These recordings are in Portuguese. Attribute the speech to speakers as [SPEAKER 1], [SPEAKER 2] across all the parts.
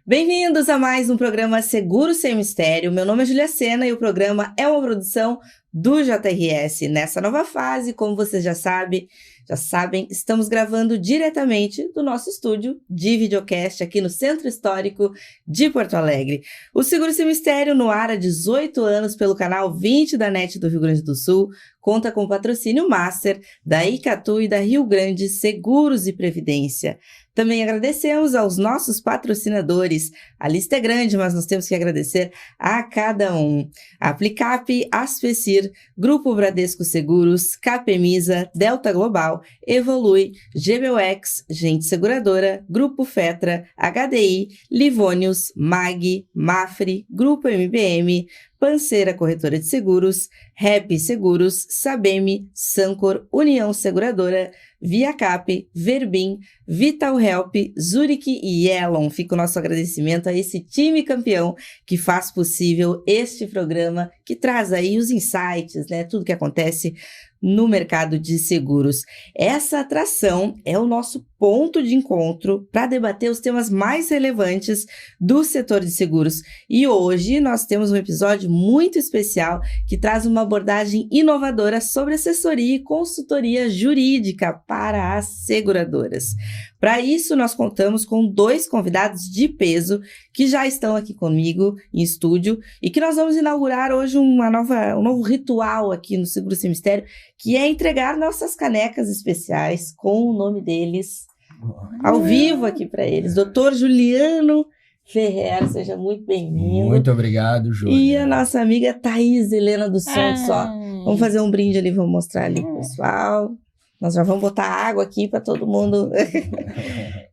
[SPEAKER 1] Bem-vindos a mais um programa Seguro Sem Mistério. Meu nome é Julia Sena e o programa é uma produção do JRS. Nessa nova fase, como vocês já sabem, estamos gravando diretamente do nosso estúdio de videocast aqui no Centro Histórico de Porto Alegre. O Seguro Sem Mistério, no ar há 18 anos pelo canal 20 da NET do Rio Grande do Sul, conta com patrocínio master da Icatu e da Rio Grande Seguros e Previdência. Também agradecemos aos nossos patrocinadores. A lista é grande, mas nós temos que agradecer a cada um. Aplicap, Asfecir, Grupo Bradesco Seguros, Capemisa, Delta Global, Evolui, GBUX, Gente Seguradora, Grupo Fetra, HDI, Livônios, MAG, Mafre, Grupo MBM, Panceira Corretora de Seguros, Rep Seguros, Sabem, Sancor, União Seguradora, Viacap, Verbim, Vital Help, Zurich e Elon. Fica o nosso agradecimento a esse time campeão que faz possível este programa, que traz aí os insights, né? Tudo que acontece no mercado de seguros. Essa atração é o nosso ponto de encontro para debater os temas mais relevantes do setor de seguros. E hoje nós temos um episódio muito especial que traz uma abordagem inovadora sobre assessoria e consultoria jurídica para as seguradoras. Para isso, nós contamos com dois convidados de peso que já estão aqui comigo em estúdio e que nós vamos inaugurar hoje um novo ritual aqui no Seguro Sem Mistério, que é entregar nossas canecas especiais com o nome deles ao vivo aqui para eles. Dr. Juliano Ferrer, seja muito bem-vindo.
[SPEAKER 2] Muito obrigado, Júlia.
[SPEAKER 1] E a nossa amiga Thaís Helena dos Santos, ó. Vamos fazer um brinde ali, vamos mostrar ali pro pessoal. Nós já vamos botar água aqui para todo mundo.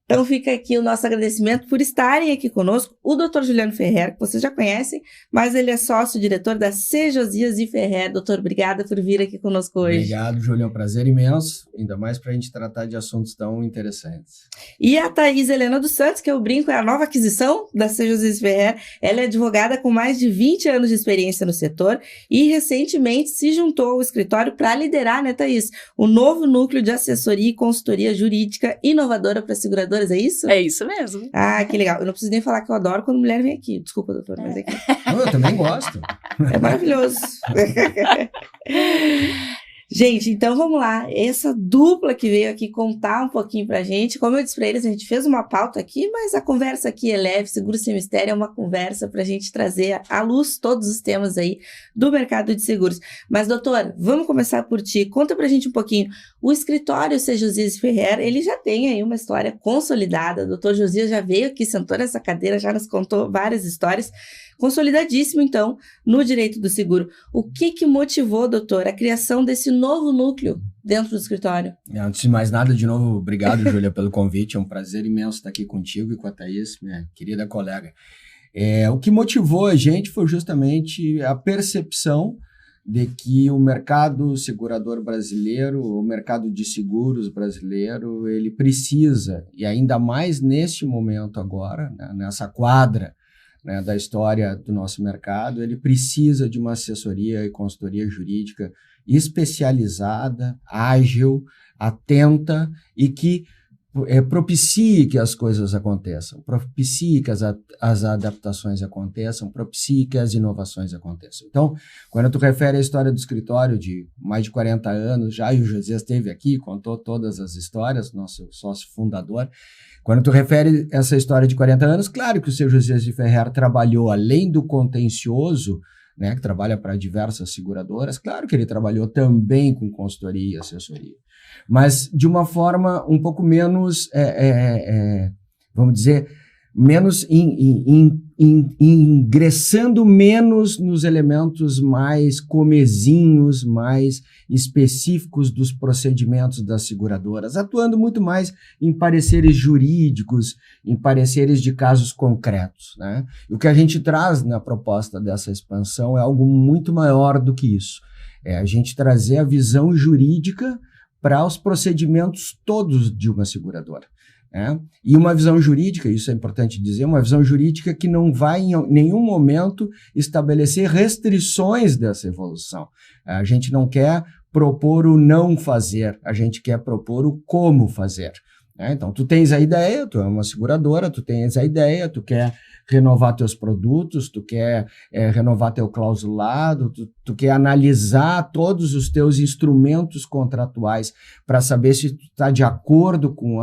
[SPEAKER 1] Então fica aqui o nosso agradecimento por estarem aqui conosco. O Dr. Juliano Ferrer, que vocês já conhecem, mas ele é sócio-diretor da C. Josias e Ferrer. Doutor, obrigada por vir aqui conosco hoje.
[SPEAKER 2] Obrigado, Júlia. É um prazer imenso, ainda mais para a gente tratar de assuntos tão interessantes.
[SPEAKER 1] E a Thaís Helena dos Santos, que eu brinco, é a nova aquisição da C. Josias e Ferrer. Ela é advogada com mais de 20 anos de experiência no setor e recentemente se juntou ao escritório para liderar, né, Thaís, o novo núcleo de assessoria e consultoria jurídica inovadora para seguradoras, é isso?
[SPEAKER 3] É isso mesmo.
[SPEAKER 1] Ah, que legal. Eu não preciso nem falar que eu adoro quando mulher vem aqui. Desculpa, doutor, mas é que...
[SPEAKER 2] Eu também gosto.
[SPEAKER 1] É maravilhoso. Gente, então vamos lá. Essa dupla que veio aqui contar um pouquinho pra gente. Como eu disse pra eles, a gente fez uma pauta aqui, mas a conversa aqui é leve. Seguro Sem Mistério é uma conversa pra gente trazer à luz todos os temas aí do mercado de seguros. Mas, doutor, vamos começar por ti. Conta pra gente um pouquinho. O escritório C. Josias Ferrer, ele já tem aí uma história consolidada. O doutor Josias já veio aqui, sentou nessa cadeira, já nos contou várias histórias. Consolidadíssimo, então, no direito do seguro. O que motivou, doutor, a criação desse novo núcleo dentro do escritório?
[SPEAKER 2] Antes de mais nada, de novo, obrigado, Júlia, pelo convite. É um prazer imenso estar aqui contigo e com a Thaís, minha querida colega. O que motivou a gente foi justamente a percepção de que o mercado segurador brasileiro, o mercado de seguros brasileiro, ele precisa, e ainda mais neste momento agora, né, nessa quadra, né, da história do nosso mercado, ele precisa de uma assessoria e consultoria jurídica especializada, ágil, atenta e que propicie que as coisas aconteçam, propicie que as adaptações aconteçam, propicie que as inovações aconteçam. Então, quando tu refere à história do escritório de mais de 40 anos, já e o José esteve aqui, contou todas as histórias, nosso sócio fundador. Quando tu refere essa história de 40 anos, claro que o seu Josias de Ferrer trabalhou além do contencioso, né, que trabalha para diversas seguradoras, claro que ele trabalhou também com consultoria e assessoria, mas de uma forma um pouco menos, vamos dizer, menos ingressando menos nos elementos mais comezinhos, mais específicos dos procedimentos das seguradoras, atuando muito mais em pareceres jurídicos, em pareceres de casos concretos, né? E o que a gente traz na proposta dessa expansão é algo muito maior do que isso. É a gente trazer a visão jurídica para os procedimentos todos de uma seguradora. E uma visão jurídica, isso é importante dizer, uma visão jurídica que não vai em nenhum momento estabelecer restrições dessa evolução. A gente não quer propor o não fazer, a gente quer propor o como fazer. né? Então, tu tens a ideia, tu é uma seguradora, tu tens a ideia, tu quer renovar teus produtos, tu quer renovar teu clausulado, tu quer analisar todos os teus instrumentos contratuais para saber se tu está de acordo com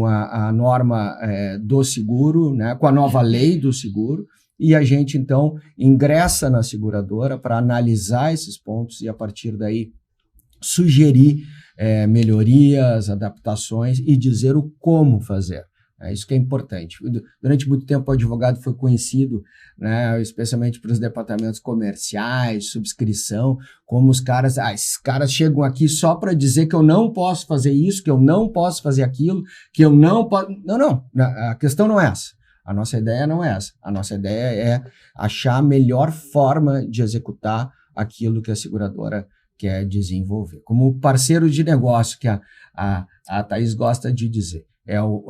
[SPEAKER 2] a norma do seguro, né? Com a nova lei do seguro, e a gente, então, ingressa na seguradora para analisar esses pontos e, a partir daí, sugerir melhorias, adaptações e dizer o como fazer. É isso que é importante. Durante muito tempo, o advogado foi conhecido, né, especialmente para os departamentos comerciais, subscrição, como esses caras chegam aqui só para dizer que eu não posso fazer isso, que eu não posso fazer aquilo, que eu não posso... Não, a questão não é essa. A nossa ideia não é essa. A nossa ideia é achar a melhor forma de executar aquilo que a seguradora quer desenvolver. Como parceiro de negócio, que a Thaís gosta de dizer.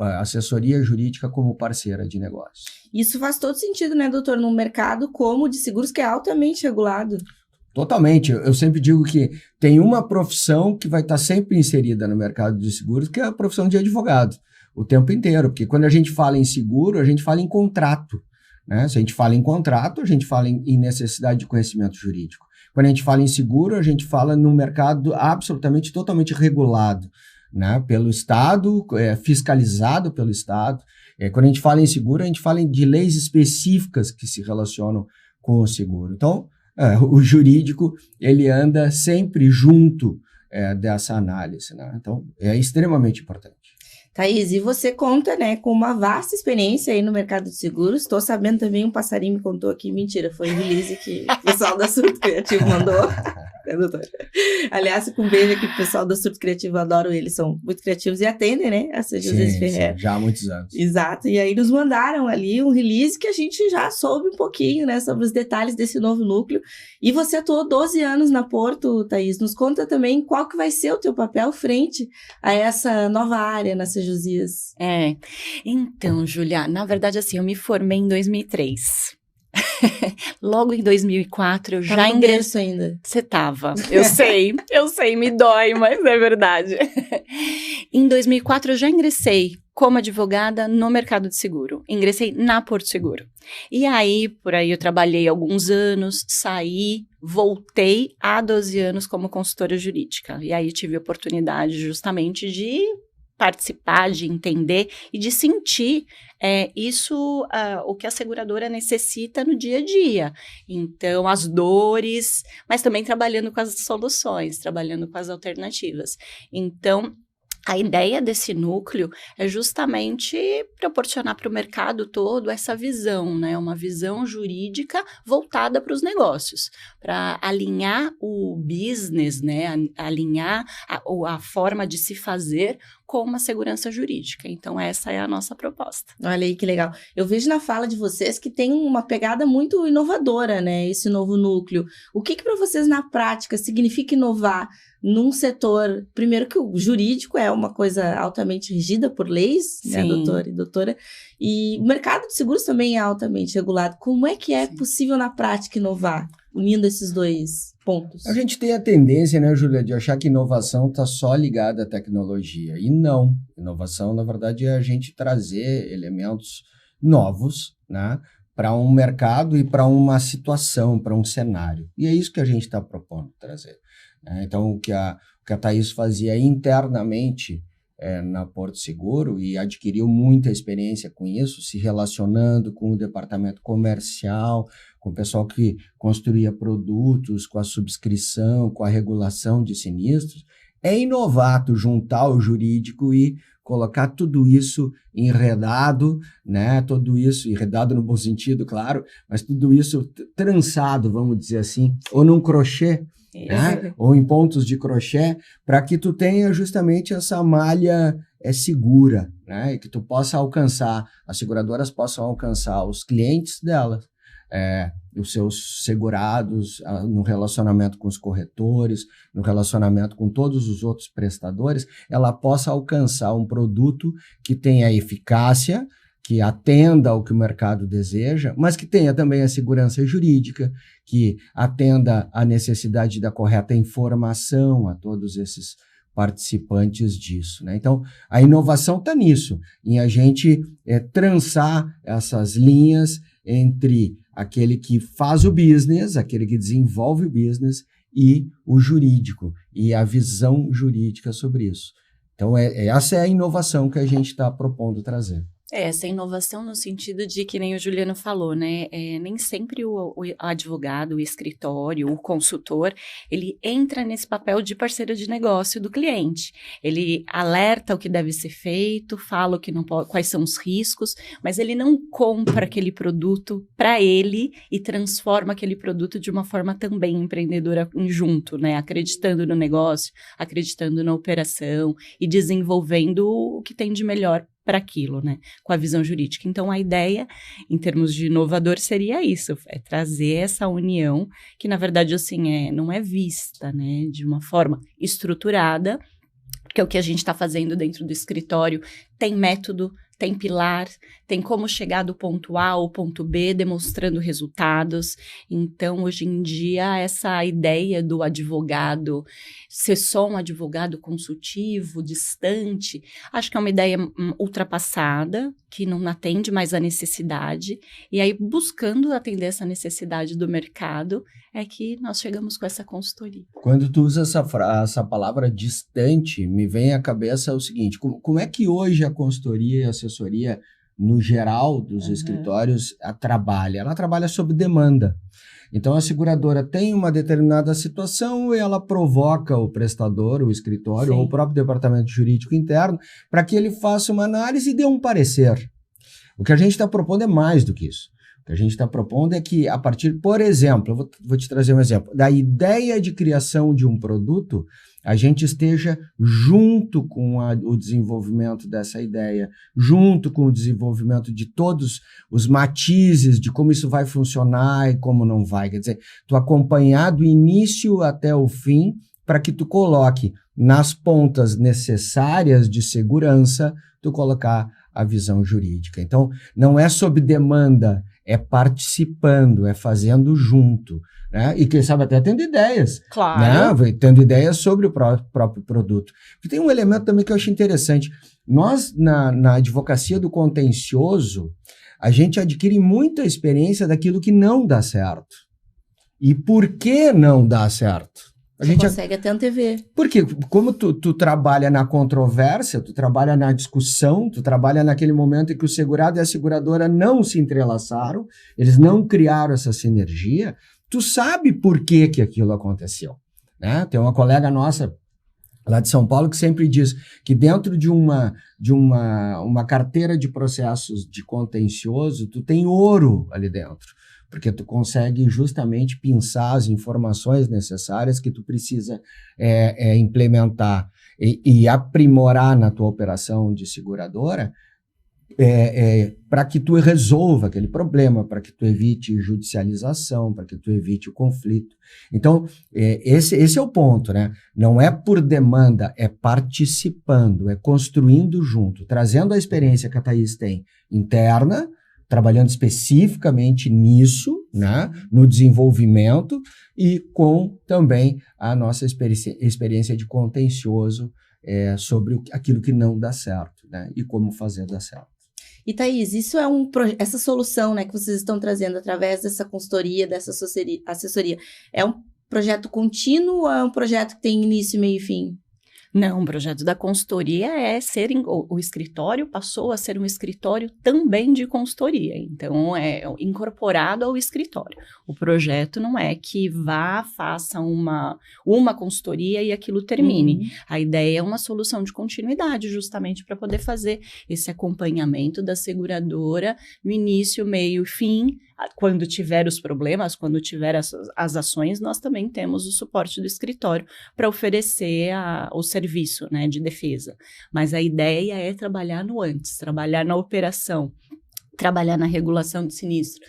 [SPEAKER 2] A assessoria jurídica como parceira de negócio.
[SPEAKER 1] Isso faz todo sentido, né, doutor? Num mercado como de seguros que é altamente regulado.
[SPEAKER 2] Totalmente. Eu sempre digo que tem uma profissão que vai estar sempre inserida no mercado de seguros, que é a profissão de advogado, o tempo inteiro. Porque quando a gente fala em seguro, a gente fala em contrato, né? Se a gente fala em contrato, a gente fala em necessidade de conhecimento jurídico. Quando a gente fala em seguro, a gente fala num mercado absolutamente, totalmente regulado, né, pelo Estado, fiscalizado pelo Estado. Quando a gente fala em seguro, a gente fala de leis específicas que se relacionam com o seguro. Então, o jurídico, ele anda sempre junto dessa análise, né? Então, é extremamente importante.
[SPEAKER 1] Thaís, e você conta, né, com uma vasta experiência aí no mercado de seguros. Estou sabendo também, um passarinho me contou aqui, mentira, foi o release que o pessoal da Surto Criativo mandou. Doutor? Aliás, com um beijo aqui pro pessoal da Surto Criativo, adoro eles, são muito criativos e atendem, né, a José Ferrer.
[SPEAKER 2] Sim, já há muitos anos.
[SPEAKER 1] Exato, e aí nos mandaram ali um release que a gente já soube um pouquinho, né, sobre os detalhes desse novo núcleo. E você atuou 12 anos na Porto, Thaís. Nos conta também qual que vai ser o teu papel frente a essa nova área na Sejosias.
[SPEAKER 3] Então, Júlia, na verdade, assim, eu me formei em 2003. Logo em 2004 eu já
[SPEAKER 1] ingressei ainda.
[SPEAKER 3] Você tava, eu sei, me dói, mas é verdade. Em 2004 eu já ingressei como advogada no mercado de seguro. Ingressei na Porto Seguro. E aí, por aí eu trabalhei alguns anos, saí, voltei há 12 anos como consultora jurídica. E aí tive a oportunidade justamente de participar, de entender e de sentir o que a seguradora necessita no dia a dia. Então, as dores, mas também trabalhando com as soluções, trabalhando com as alternativas. Então, a ideia desse núcleo é justamente proporcionar para o mercado todo essa visão, né? Uma visão jurídica voltada para os negócios, para alinhar o business, né? Alinhar a forma de se fazer com uma segurança jurídica. Então, essa é a nossa proposta.
[SPEAKER 1] Olha aí que legal. Eu vejo na fala de vocês que tem uma pegada muito inovadora, né? Esse novo núcleo. O que para vocês, na prática, significa inovar num setor, primeiro que o jurídico é uma coisa altamente regida por leis, né, doutor e doutora, e o mercado de seguros também é altamente regulado. Como é que é possível na prática inovar, unindo esses dois pontos?
[SPEAKER 2] A gente tem a tendência, né, Júlia, de achar que inovação está só ligada à tecnologia, e não. Inovação, na verdade, é a gente trazer elementos novos, né, para um mercado e para uma situação, para um cenário. E é isso que a gente está propondo trazer. Então, o que a Thaís fazia internamente na Porto Seguro e adquiriu muita experiência com isso, se relacionando com o departamento comercial, com o pessoal que construía produtos, com a subscrição, com a regulação de sinistros, é inovar, juntar o jurídico e colocar tudo isso enredado, né? Tudo isso enredado no bom sentido, claro, mas tudo isso trançado, vamos dizer assim, ou num crochê, né? Ou em pontos de crochê, para que tu tenha justamente essa malha segura, né? E que tu possa alcançar, as seguradoras possam alcançar os clientes delas, os seus segurados, no relacionamento com os corretores, no relacionamento com todos os outros prestadores, ela possa alcançar um produto que tenha eficácia, que atenda ao que o mercado deseja, mas que tenha também a segurança jurídica, que atenda à necessidade da correta informação a todos esses participantes disso, né? Então, a inovação está nisso, em a gente trançar essas linhas entre aquele que faz o business, aquele que desenvolve o business e o jurídico, e a visão jurídica sobre isso. Então, essa é a inovação que a gente está propondo trazer.
[SPEAKER 3] Essa inovação no sentido de que nem o Juliano falou, né? Nem sempre o advogado, o escritório, o consultor, ele entra nesse papel de parceiro de negócio do cliente. Ele alerta o que deve ser feito, fala o que não pode, quais são os riscos, mas ele não compra aquele produto para ele e transforma aquele produto de uma forma também empreendedora junto, né? Acreditando no negócio, acreditando na operação e desenvolvendo o que tem de melhor para aquilo, né, com a visão jurídica. Então, a ideia, em termos de inovador, seria isso, trazer essa união, que, na verdade, assim, não é vista, né, de uma forma estruturada, porque o que a gente está fazendo dentro do escritório tem método, tem pilar, tem como chegar do ponto A ao ponto B, demonstrando resultados. Então, hoje em dia, essa ideia do advogado ser só um advogado consultivo, distante, acho que é uma ideia ultrapassada, que não atende mais à necessidade. E aí, buscando atender essa necessidade do mercado, é que nós chegamos com essa consultoria.
[SPEAKER 2] Quando tu usa essa palavra distante, me vem à cabeça o seguinte, como é que hoje a consultoria e a assessoria, no geral dos escritórios, trabalha? Ela trabalha sob demanda. Então, a seguradora tem uma determinada situação e ela provoca o prestador, o escritório, ou o próprio departamento jurídico interno, para que ele faça uma análise e dê um parecer. O que a gente está propondo é mais do que isso. O que a gente está propondo é que, a partir, por exemplo, eu vou te trazer um exemplo, da ideia de criação de um produto, a gente esteja junto com o desenvolvimento dessa ideia, junto com o desenvolvimento de todos os matizes de como isso vai funcionar e como não vai. Quer dizer, tu acompanhar do início até o fim para que tu coloque nas pontas necessárias de segurança, tu colocar a visão jurídica. Então, não é sob demanda, é participando, é fazendo junto, né? E quem sabe até tendo ideias.
[SPEAKER 3] Claro.
[SPEAKER 2] Né? Tendo ideias sobre o próprio produto. E tem um elemento também que eu acho interessante. Nós, na advocacia do contencioso, a gente adquire muita experiência daquilo que não dá certo. E por que não dá certo?
[SPEAKER 1] A gente consegue até antever.
[SPEAKER 2] Porque como tu trabalha na controvérsia, tu trabalha na discussão, tu trabalha naquele momento em que o segurado e a seguradora não se entrelaçaram, eles não criaram essa sinergia, tu sabe por que aquilo aconteceu. Né? Tem uma colega nossa lá de São Paulo que sempre diz que dentro de uma carteira de processos de contencioso, tu tem ouro ali dentro. Porque tu consegue justamente pensar as informações necessárias que tu precisa implementar e aprimorar na tua operação de seguradora para que tu resolva aquele problema, para que tu evite judicialização, para que tu evite o conflito. Então, esse é o ponto, né? Não é por demanda, é participando, é construindo junto, trazendo a experiência que a Thaís tem interna, trabalhando especificamente nisso, né, no desenvolvimento e com também a nossa experiência de contencioso sobre aquilo que não dá certo, né, e como fazer dar certo.
[SPEAKER 1] E Thaís, isso essa solução, né, que vocês estão trazendo através dessa consultoria, dessa assessoria, é um projeto contínuo ou é um projeto que tem início, meio e fim?
[SPEAKER 3] Não, o projeto da consultoria o escritório passou a ser um escritório também de consultoria, então é incorporado ao escritório. O projeto não é que faça uma consultoria e aquilo termine. A ideia é uma solução de continuidade, justamente para poder fazer esse acompanhamento da seguradora no início, meio e fim. Quando tiver os problemas, quando tiver as ações, nós também temos o suporte do escritório para oferecer o serviço, né, de defesa. Mas a ideia é trabalhar no antes, trabalhar na operação, trabalhar na regulação de sinistro,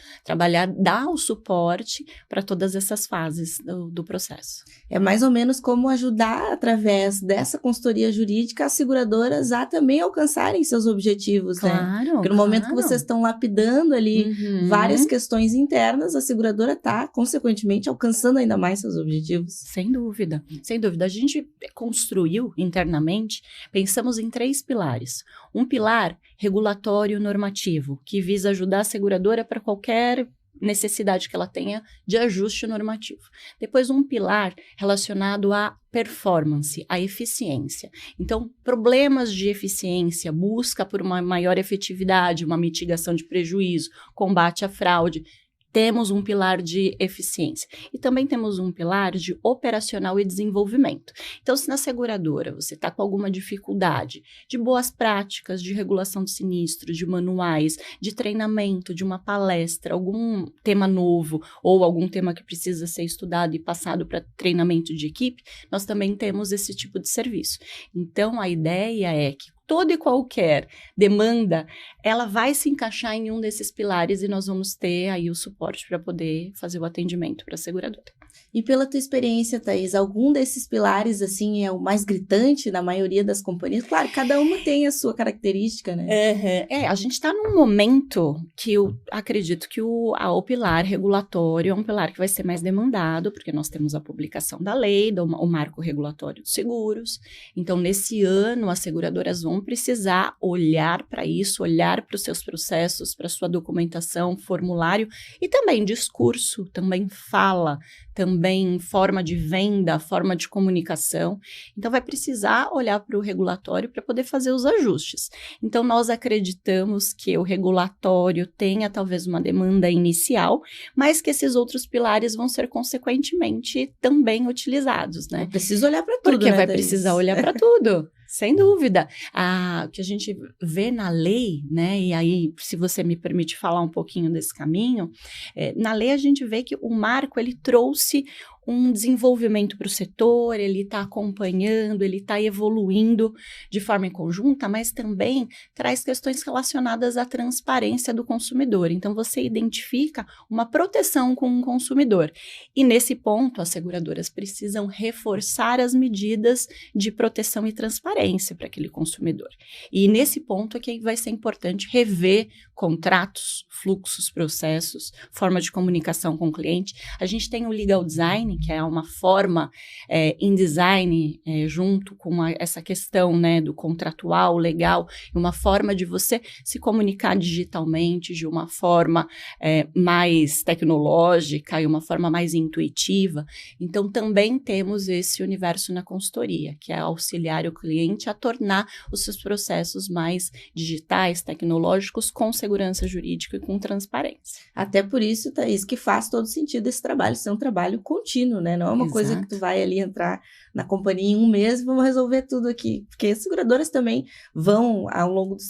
[SPEAKER 3] dar o suporte para todas essas fases do processo.
[SPEAKER 1] É mais ou menos como ajudar, através dessa consultoria jurídica, as seguradoras a também alcançarem seus objetivos, né?
[SPEAKER 3] Claro,
[SPEAKER 1] Porque no momento que vocês estão lapidando ali várias questões internas, a seguradora está, consequentemente, alcançando ainda mais seus objetivos.
[SPEAKER 3] Sem dúvida, sem dúvida. A gente construiu internamente, pensamos em 3 pilares. Um pilar regulatório normativo, que visa ajudar a seguradora para qualquer necessidade que ela tenha de ajuste normativo. Depois, um pilar relacionado à performance, à eficiência. Então, problemas de eficiência, busca por uma maior efetividade, uma mitigação de prejuízo, combate à fraude. Temos um pilar de eficiência e também temos um pilar de operacional e desenvolvimento. Então, se na seguradora você está com alguma dificuldade de boas práticas de regulação de sinistro, de manuais, de treinamento, de uma palestra, algum tema novo ou algum tema que precisa ser estudado e passado para treinamento de equipe, nós também temos esse tipo de serviço. Então, a ideia é que toda e qualquer demanda, ela vai se encaixar em um desses pilares e nós vamos ter aí o suporte para poder fazer o atendimento para a seguradora.
[SPEAKER 1] E pela tua experiência, Thaís, algum desses pilares, assim, é o mais gritante na maioria das companhias? Claro, cada uma tem a sua característica, né?
[SPEAKER 3] A gente está num momento que eu acredito que o pilar regulatório é um pilar que vai ser mais demandado, porque nós temos a publicação da lei, o marco regulatório de seguros. Então, nesse ano, as seguradoras vão precisar olhar para isso, olhar para os seus processos, para a sua documentação, formulário e também discurso, também fala, também forma de venda, forma de comunicação. Então, vai precisar olhar para o regulatório para poder fazer os ajustes. Então, nós acreditamos que o regulatório tenha talvez uma demanda inicial, mas que esses outros pilares vão ser consequentemente também utilizados, né?
[SPEAKER 1] Precisa olhar para tudo,
[SPEAKER 3] porque
[SPEAKER 1] né,
[SPEAKER 3] vai
[SPEAKER 1] Thaís?
[SPEAKER 3] precisar olhar para tudo. Sem dúvida. O que a gente vê na lei, né, e aí, se você me permite falar um pouquinho desse caminho, na lei a gente vê que o marco, ele trouxe um desenvolvimento para o setor, ele está acompanhando, ele está evoluindo de forma conjunta, mas também traz questões relacionadas à transparência do consumidor. Então, você identifica uma proteção com o consumidor. E nesse ponto, as seguradoras precisam reforçar as medidas de proteção e transparência para aquele consumidor. E nesse ponto é que vai ser importante rever contratos, fluxos, processos, forma de comunicação com o cliente. A gente tem o legal design, que é uma forma InDesign, junto com essa questão, né, do contratual, legal, uma forma de você se comunicar digitalmente de uma forma mais tecnológica e uma forma mais intuitiva. Então, também temos esse universo na consultoria, que é auxiliar o cliente a tornar os seus processos mais digitais, tecnológicos, com segurança jurídica e com transparência.
[SPEAKER 1] Até por isso, Thaís, que faz todo sentido esse trabalho ser um trabalho contínuo, né? Não é uma
[SPEAKER 3] Exato.
[SPEAKER 1] Coisa que tu vai ali entrar na companhia em um mês e vamos resolver tudo aqui. Porque as seguradoras também vão, ao longo dos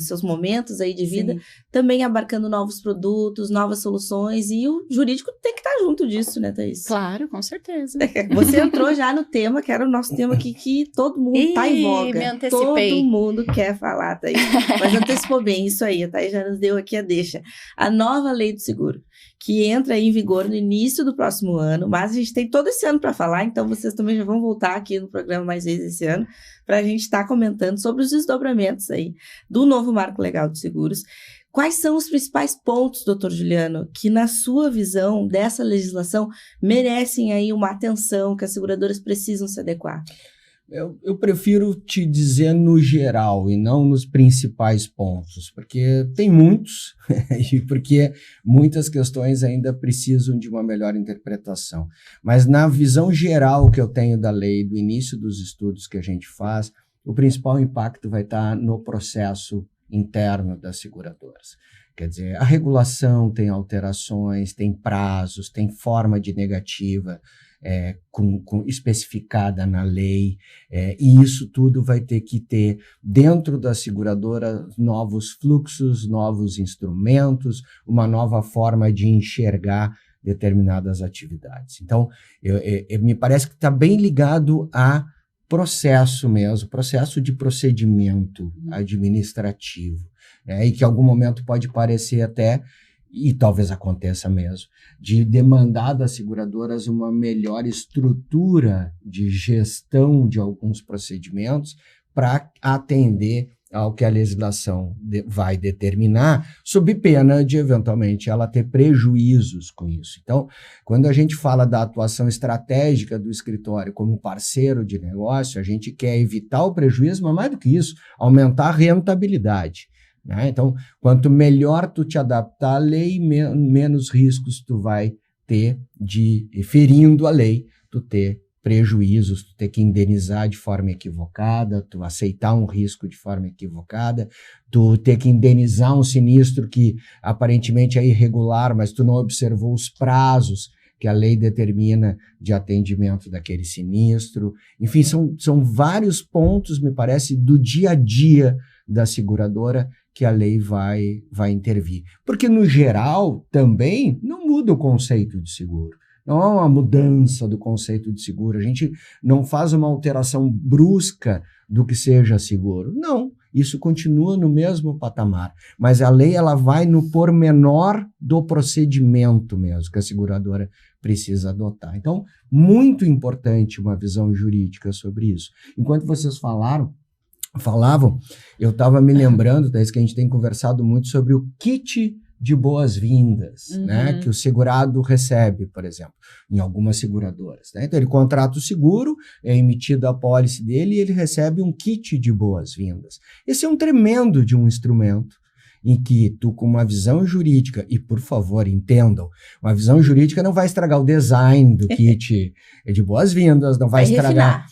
[SPEAKER 1] seus momentos aí de vida,
[SPEAKER 3] Sim.
[SPEAKER 1] também abarcando novos produtos, novas soluções, e o jurídico tem que estar junto disso, né, Thaís?
[SPEAKER 3] Claro, com certeza.
[SPEAKER 1] Você entrou já no tema, que era o nosso tema aqui, que todo mundo está em voga.
[SPEAKER 3] Me antecipei.
[SPEAKER 1] Todo mundo quer falar, Thaís. Mas antecipou bem isso aí, a Thaís já nos deu aqui a deixa. A nova lei do seguro, que entra em vigor no início do próximo ano, mas a gente tem todo esse ano para falar, então vocês também já vão voltar aqui no programa mais vezes esse ano, para a gente estar comentando sobre os desdobramentos aí do novo Marco Legal de Seguros. Quais são os principais pontos, doutor Juliano, que na sua visão dessa legislação merecem aí uma atenção, que as seguradoras precisam se adequar?
[SPEAKER 2] Eu prefiro te dizer no geral e não nos principais pontos, porque tem muitos e porque muitas questões ainda precisam de uma melhor interpretação. Mas na visão geral que eu tenho da lei, do início dos estudos que a gente faz, o principal impacto vai estar no processo interno das seguradoras. Quer dizer, a regulação tem alterações, tem prazos, tem forma de negativa, especificada na lei, e isso tudo vai ter que ter dentro da seguradora novos fluxos, novos instrumentos, uma nova forma de enxergar determinadas atividades. Então, me parece que está bem ligado a processo mesmo, processo de procedimento administrativo. né, e que em algum momento pode parecer até, e talvez aconteça mesmo, de demandar das seguradoras uma melhor estrutura de gestão de alguns procedimentos para atender ao que a legislação vai determinar, sob pena de, eventualmente, ela ter prejuízos com isso. Então, quando a gente fala da atuação estratégica do escritório como parceiro de negócio, a gente quer evitar o prejuízo, mas mais do que isso, aumentar a rentabilidade, né? Então, quanto melhor tu te adaptar à lei, menos riscos tu vai ter de, ferindo a lei, tu ter prejuízos, tu ter que indenizar de forma equivocada, tu aceitar um risco de forma equivocada, tu ter que indenizar um sinistro que aparentemente é irregular, mas tu não observou os prazos que a lei determina de atendimento daquele sinistro. Enfim, são vários pontos, me parece, do dia a dia da seguradora que a lei vai intervir. Porque, no geral, também não muda o conceito de seguro. Não há uma mudança do conceito de seguro. A gente não faz uma alteração brusca do que seja seguro. Não, isso continua no mesmo patamar. Mas a lei ela vai no pormenor do procedimento mesmo que a seguradora precisa adotar. Então, muito importante uma visão jurídica sobre isso. Enquanto vocês falavam, eu estava me lembrando, que a gente tem conversado muito sobre o kit de boas-vindas, né, que o segurado recebe, por exemplo, em algumas seguradoras, né? Então, ele contrata o seguro, é emitida a pólice dele e ele recebe um kit de boas-vindas. Esse é um tremendo de um instrumento em que tu, com uma visão jurídica, e por favor, entendam, uma visão jurídica não vai estragar o design do kit de boas-vindas, não vai estragar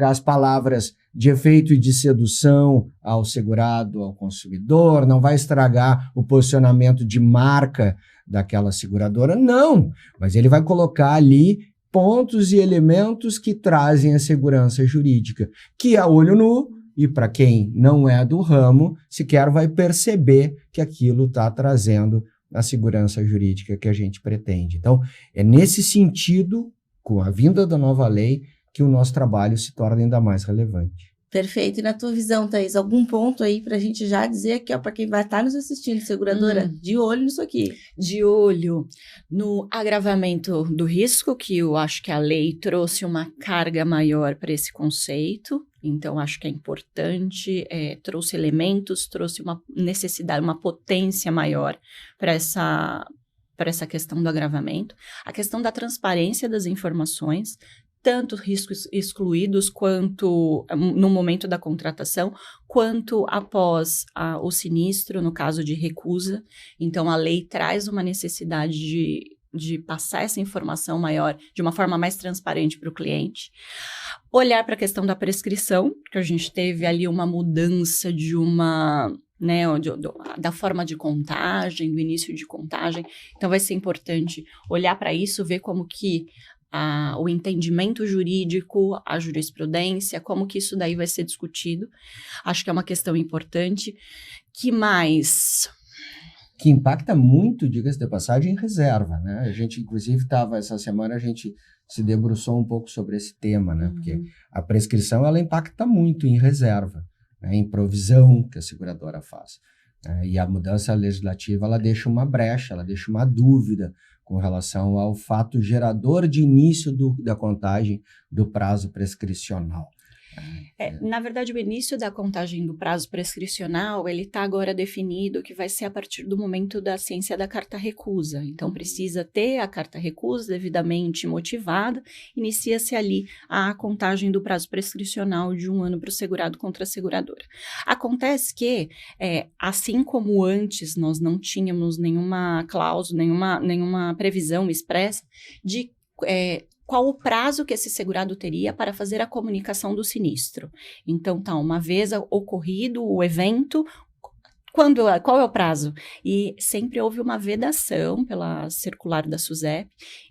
[SPEAKER 2] as palavras de efeito e de sedução ao segurado, ao consumidor, não vai estragar o posicionamento de marca daquela seguradora, não, mas ele vai colocar ali pontos e elementos que trazem a segurança jurídica, que a olho nu, e para quem não é do ramo, sequer vai perceber que aquilo está trazendo a segurança jurídica que a gente pretende. Então, é nesse sentido, com a vinda da nova lei, que o nosso trabalho se torna ainda mais relevante.
[SPEAKER 1] Perfeito. E na tua visão, Thaís, algum ponto aí para a gente já dizer aqui, ó, para quem vai estar nos assistindo, seguradora, de olho nisso aqui.
[SPEAKER 3] De olho no agravamento do risco, que eu acho que a lei trouxe uma carga maior para esse conceito. Então, acho que é importante, trouxe elementos, trouxe uma necessidade, uma potência maior para essa questão do agravamento. A questão da transparência das informações, tanto riscos excluídos quanto no momento da contratação, quanto após o sinistro, no caso de recusa. Então, a lei traz uma necessidade de passar essa informação maior, de uma forma mais transparente para o cliente. Olhar para a questão da prescrição, que a gente teve ali uma mudança da forma de contagem, do início de contagem. Então, vai ser importante olhar para isso, ver como que o entendimento jurídico, a jurisprudência, como que isso daí vai ser discutido. Acho que é uma questão importante. Que mais?
[SPEAKER 2] Que impacta muito, diga-se de passagem, em reserva, né? A gente, inclusive, essa semana a gente se debruçou um pouco sobre esse tema, né? Porque a prescrição, ela impacta muito em reserva, né? Em provisão que a seguradora faz. E a mudança legislativa, ela deixa uma brecha, ela deixa uma dúvida com relação ao fato gerador de início da contagem do prazo prescricional.
[SPEAKER 3] Na verdade, o início da contagem do prazo prescricional, ele está agora definido que vai ser a partir do momento da ciência da carta recusa. Então, precisa ter a carta recusa devidamente motivada, inicia-se ali a contagem do prazo prescricional de 1 ano para o segurado contra a seguradora. Acontece que, assim como antes nós não tínhamos nenhuma cláusula, nenhuma previsão expressa de qual o prazo que esse segurado teria para fazer a comunicação do sinistro. Então, uma vez ocorrido o evento, qual é o prazo? E sempre houve uma vedação pela circular da SUSEP,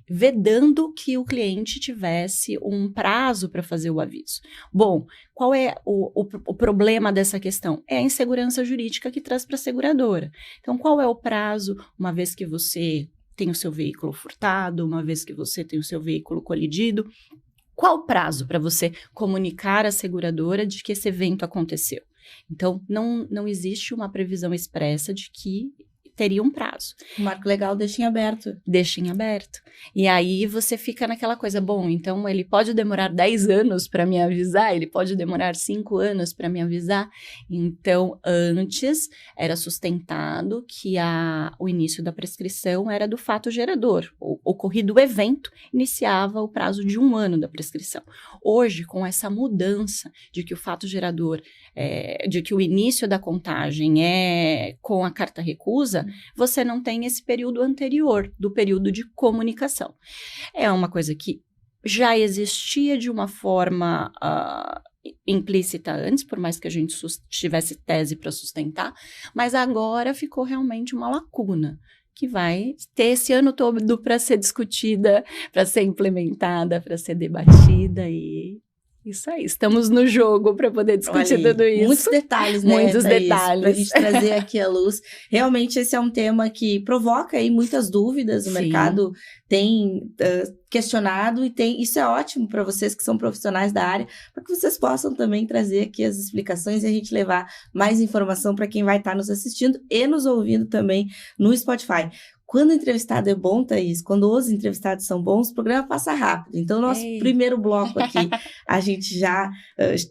[SPEAKER 3] vedando que o cliente tivesse um prazo para fazer o aviso. Bom, qual é o problema dessa questão? É a insegurança jurídica que traz para a seguradora. Então, qual é o prazo, uma vez que você tem o seu veículo furtado, uma vez que você tem o seu veículo colidido? Qual o prazo para você comunicar à seguradora de que esse evento aconteceu? Então, não existe uma previsão expressa de que teria um prazo.
[SPEAKER 1] O marco legal deixa em aberto.
[SPEAKER 3] Deixa em aberto. E aí você fica naquela coisa, bom, então ele pode demorar 10 anos para me avisar, ele pode demorar 5 anos para me avisar. Então, antes era sustentado que o início da prescrição era do fato gerador. O ocorrido evento iniciava o prazo de 1 ano da prescrição. Hoje, com essa mudança de que o fato gerador, de que o início da contagem é com a carta recusa, você não tem esse período anterior, do período de comunicação. É uma coisa que já existia de uma forma implícita antes, por mais que a gente tivesse tese para sustentar, mas agora ficou realmente uma lacuna, que vai ter esse ano todo para ser discutida, para ser implementada, para ser debatida e... Isso aí, estamos no jogo para poder discutir tudo isso.
[SPEAKER 1] Muitos detalhes, né?
[SPEAKER 3] Muitos detalhes.
[SPEAKER 1] Para a gente trazer aqui à luz. Realmente, esse é um tema que provoca aí muitas dúvidas. O mercado tem questionado e isso é ótimo para vocês que são profissionais da área, para que vocês possam também trazer aqui as explicações e a gente levar mais informação para quem vai estar nos assistindo e nos ouvindo também no Spotify. Quando o entrevistado é bom, Thaís, quando os entrevistados são bons, o programa passa rápido. Então, nosso primeiro bloco aqui, a gente já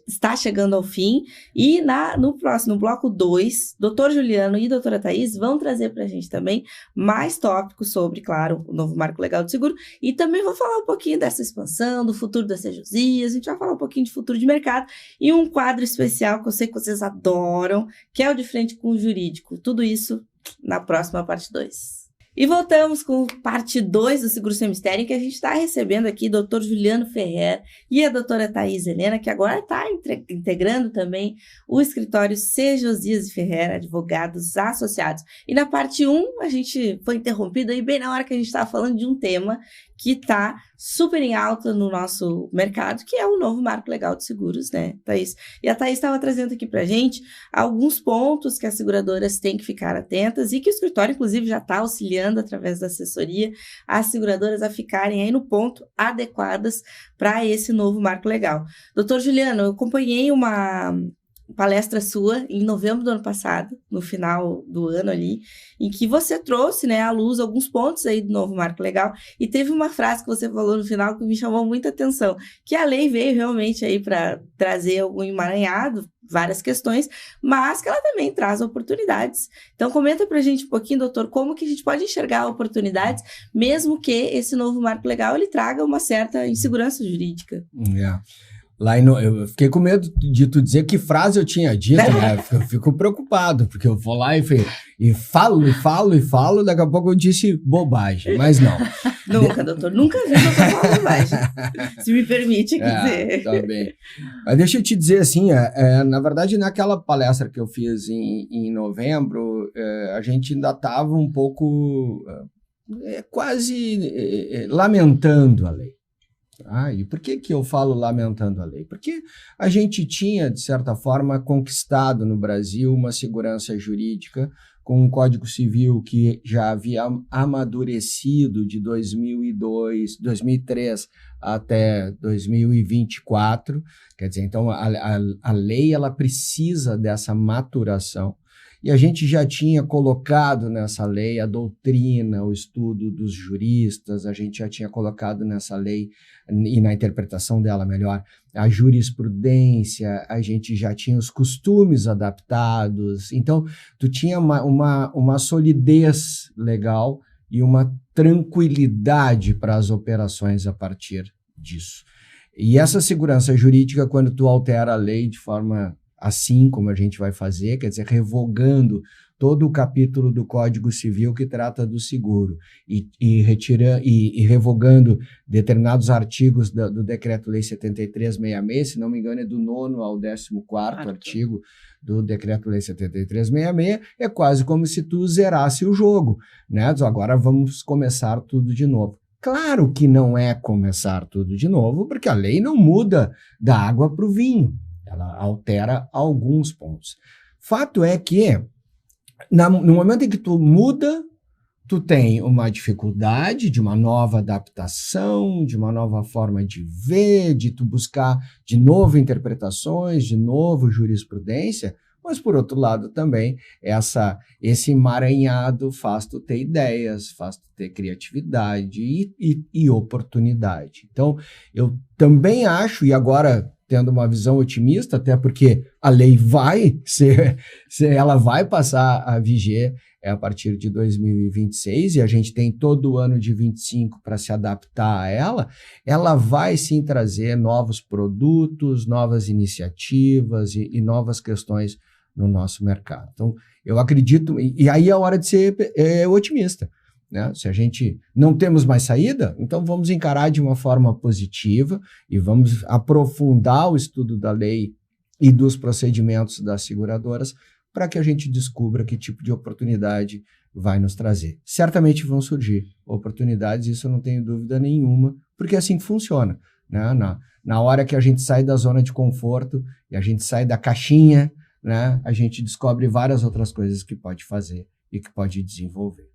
[SPEAKER 1] está chegando ao fim. E no próximo, no bloco 2, doutor Juliano e doutora Thaís vão trazer para a gente também mais tópicos sobre, claro, o novo marco legal do seguro. E também vou falar um pouquinho dessa expansão, do futuro das CJUSIAs, a gente vai falar um pouquinho de futuro de mercado e um quadro especial que eu sei que vocês adoram, que é o De Frente com o Jurídico. Tudo isso na próxima parte 2. E voltamos com parte 2 do Seguro Sem Mistério, em que a gente está recebendo aqui o Dr. Juliano Ferrer e a doutora Thaís Helena, que agora está integrando também o escritório C. Josias e Ferrer, advogados associados. E na parte 1, a gente foi interrompido aí bem na hora que a gente estava falando de um tema que está super em alta no nosso mercado, que é o novo marco legal de seguros, né, Thaís? E a Thaís estava trazendo aqui para a gente alguns pontos que as seguradoras têm que ficar atentas e que o escritório, inclusive, já está auxiliando através da assessoria as seguradoras a ficarem aí no ponto adequadas para esse novo marco legal. Doutor Juliano, eu acompanhei uma palestra sua em novembro do ano passado, no final do ano ali, em que você trouxe, né, à luz alguns pontos aí do novo marco legal, e teve uma frase que você falou no final que me chamou muita atenção, que a lei veio realmente aí para trazer algum emaranhado, várias questões, mas que ela também traz oportunidades. Então, comenta pra gente um pouquinho, doutor, como que a gente pode enxergar oportunidades, mesmo que esse novo marco legal ele traga uma certa insegurança jurídica.
[SPEAKER 2] Lá eu fiquei com medo de tu dizer que frase eu tinha dito, né? Eu fico preocupado, porque eu vou lá e falo, daqui a pouco eu disse bobagem, mas não.
[SPEAKER 1] Nunca, doutor, nunca vi doutor falar bobagem. Se me permite dizer.
[SPEAKER 2] Tá bem. Mas deixa eu te dizer assim, na verdade, naquela palestra que eu fiz em novembro, a gente ainda estava um pouco quase lamentando a lei. E por que eu falo lamentando a lei? Porque a gente tinha, de certa forma, conquistado no Brasil uma segurança jurídica com um Código Civil que já havia amadurecido de 2003 até 2024. Quer dizer, então a lei ela precisa dessa maturação. E a gente já tinha colocado nessa lei a doutrina, o estudo dos juristas, a gente já tinha colocado nessa lei, e na interpretação dela melhor, a jurisprudência, a gente já tinha os costumes adaptados. Então, tu tinha uma solidez legal e uma tranquilidade para as operações a partir disso. E essa segurança jurídica, quando tu altera a lei de forma assim como a gente vai fazer, quer dizer, revogando todo o capítulo do Código Civil que trata do seguro e revogando determinados artigos do Decreto-Lei 7366, se não me engano é do 9º ao 14º artigo do Decreto-Lei 7366, é quase como se tu zerasse o jogo, né? Agora vamos começar tudo de novo. Claro que não é começar tudo de novo, porque a lei não muda da água para o vinho. Ela altera alguns pontos. Fato é que, no momento em que tu muda, tu tem uma dificuldade de uma nova adaptação, de uma nova forma de ver, de tu buscar de novo interpretações, de novo jurisprudência, mas por outro lado também esse emaranhado faz tu ter ideias, faz tu ter criatividade e oportunidade. Então, eu também acho, e agora tendo uma visão otimista, até porque a lei vai ela vai passar a viger a partir de 2026, e a gente tem todo o ano de 25 para se adaptar a ela vai sim trazer novos produtos, novas iniciativas e novas questões no nosso mercado. Então, eu acredito, e aí é hora de ser otimista, né? Se a gente não temos mais saída, então vamos encarar de uma forma positiva e vamos aprofundar o estudo da lei e dos procedimentos das seguradoras para que a gente descubra que tipo de oportunidade vai nos trazer. Certamente vão surgir oportunidades, isso eu não tenho dúvida nenhuma, porque é assim que funciona, né? Na hora que a gente sai da zona de conforto e a gente sai da caixinha, né, a gente descobre várias outras coisas que pode fazer e que pode desenvolver.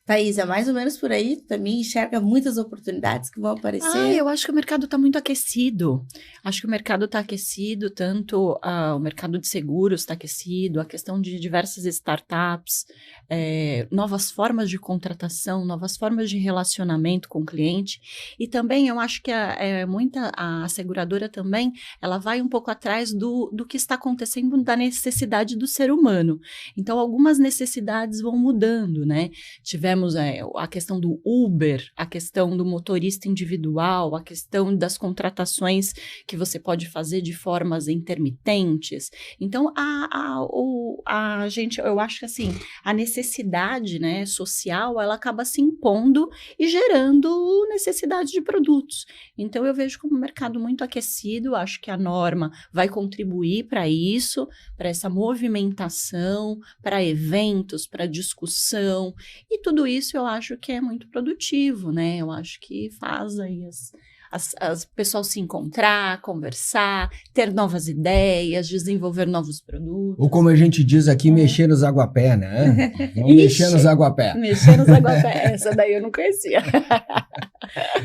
[SPEAKER 1] Thaís, é mais ou menos por aí? Tu também enxerga muitas oportunidades que vão aparecer?
[SPEAKER 3] Eu acho que o mercado está muito aquecido. Acho que o mercado está aquecido, tanto o mercado de seguros está aquecido, a questão de diversas startups, novas formas de contratação, novas formas de relacionamento com o cliente. E também eu acho que a seguradora também, ela vai um pouco atrás do que está acontecendo, da necessidade do ser humano. Então, algumas necessidades vão mudando, né? Tivemos a questão do Uber, a questão do motorista individual, a questão das contratações que você pode fazer de formas intermitentes. Então, a gente, eu acho que assim, a necessidade, né, social, ela acaba se impondo e gerando necessidade de produtos. Então, eu vejo como um mercado muito aquecido, acho que a norma vai contribuir para isso, para essa movimentação, para eventos, para discussão, e tudo isso eu acho que é muito produtivo, né? Eu acho que faz aí as pessoas se encontrar, conversar, ter novas ideias, desenvolver novos produtos.
[SPEAKER 2] Ou como a gente diz aqui, mexer nos aguapé, né? Vamos mexer nos aguapé.
[SPEAKER 3] Mexer nos aguapé, essa daí eu não conhecia.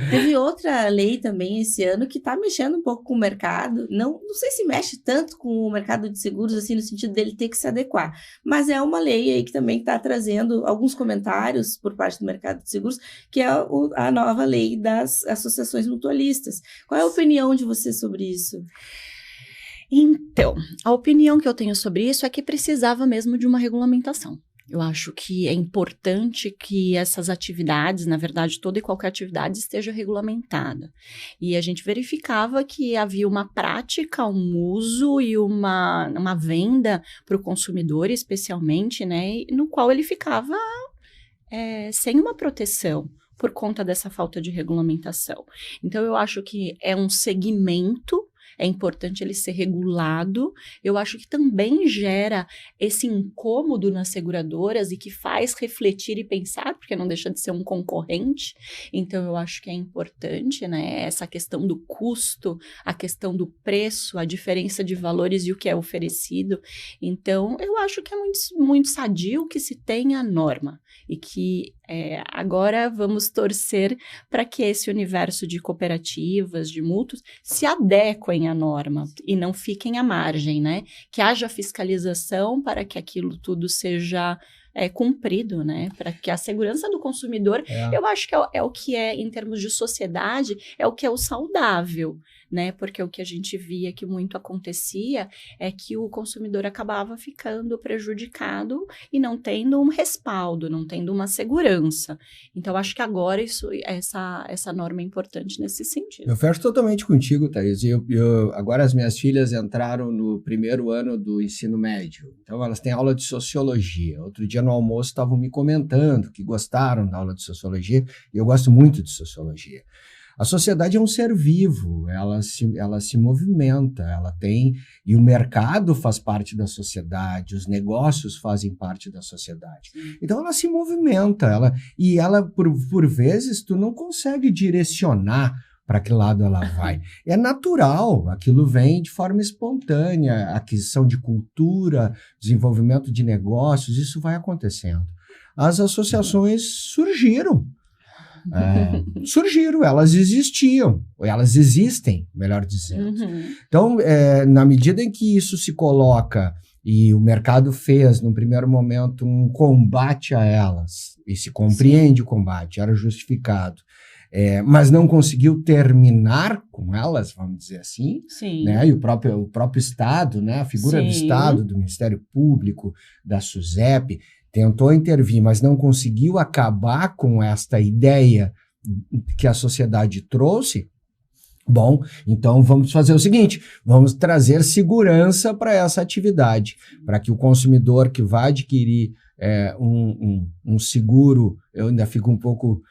[SPEAKER 1] Teve outra lei também esse ano que está mexendo um pouco com o mercado. Não sei se mexe tanto com o mercado de seguros, assim, no sentido dele ter que se adequar. Mas é uma lei aí que também está trazendo alguns comentários por parte do mercado de seguros, que é a nova lei das associações mutualistas. Qual é a opinião de você sobre isso?
[SPEAKER 3] Então, a opinião que eu tenho sobre isso é que precisava mesmo de uma regulamentação. Eu acho que é importante que essas atividades, na verdade, toda e qualquer atividade esteja regulamentada. E a gente verificava que havia uma prática, um uso e uma venda para o consumidor, especialmente, né, no qual ele ficava sem uma proteção por conta dessa falta de regulamentação. Então, eu acho que é um segmento. É importante ele ser regulado. Eu acho que também gera esse incômodo nas seguradoras e que faz refletir e pensar, porque não deixa de ser um concorrente. Então, eu acho que é importante, né? Essa questão do custo, a questão do preço, a diferença de valores e o que é oferecido. Então, eu acho que é muito, muito sadio que se tenha a norma e que agora vamos torcer para que esse universo de cooperativas, de mútuos, se adequem à norma e não fiquem à margem, né? Que haja fiscalização para que aquilo tudo seja cumprido, né? Para que a segurança do consumidor, eu acho que é o que é, em termos de sociedade, é o que é o saudável, né? Porque o que a gente via que muito acontecia é que o consumidor acabava ficando prejudicado e não tendo um respaldo, não tendo uma segurança. Então, acho que agora essa norma é importante nesse sentido.
[SPEAKER 2] Eu fecho totalmente contigo, Thaís. Agora as minhas filhas entraram no primeiro ano do ensino médio, então elas têm aula de sociologia. Outro dia no almoço estavam me comentando que gostaram da aula de sociologia, e eu gosto muito de sociologia. A sociedade é um ser vivo, ela se movimenta, e o mercado faz parte da sociedade, os negócios fazem parte da sociedade. Então ela se movimenta, ela por vezes tu não consegue direcionar para que lado ela vai. É natural, aquilo vem de forma espontânea, aquisição de cultura, desenvolvimento de negócios, isso vai acontecendo. as associações surgiram. Surgiram, elas existiam, elas existem, melhor dizendo. Então, na medida em que isso se coloca e o mercado fez, no primeiro momento, um combate a elas, e se compreende o combate, era justificado, mas não conseguiu terminar com elas, vamos dizer assim, né? E o próprio Estado, né? A figura do Estado, do Ministério Público, da SUSEP, tentou intervir, mas não conseguiu acabar com esta ideia que a sociedade trouxe. Bom, então vamos fazer o seguinte, vamos trazer segurança para essa atividade, para que o consumidor que vai adquirir um seguro, eu ainda fico um pouco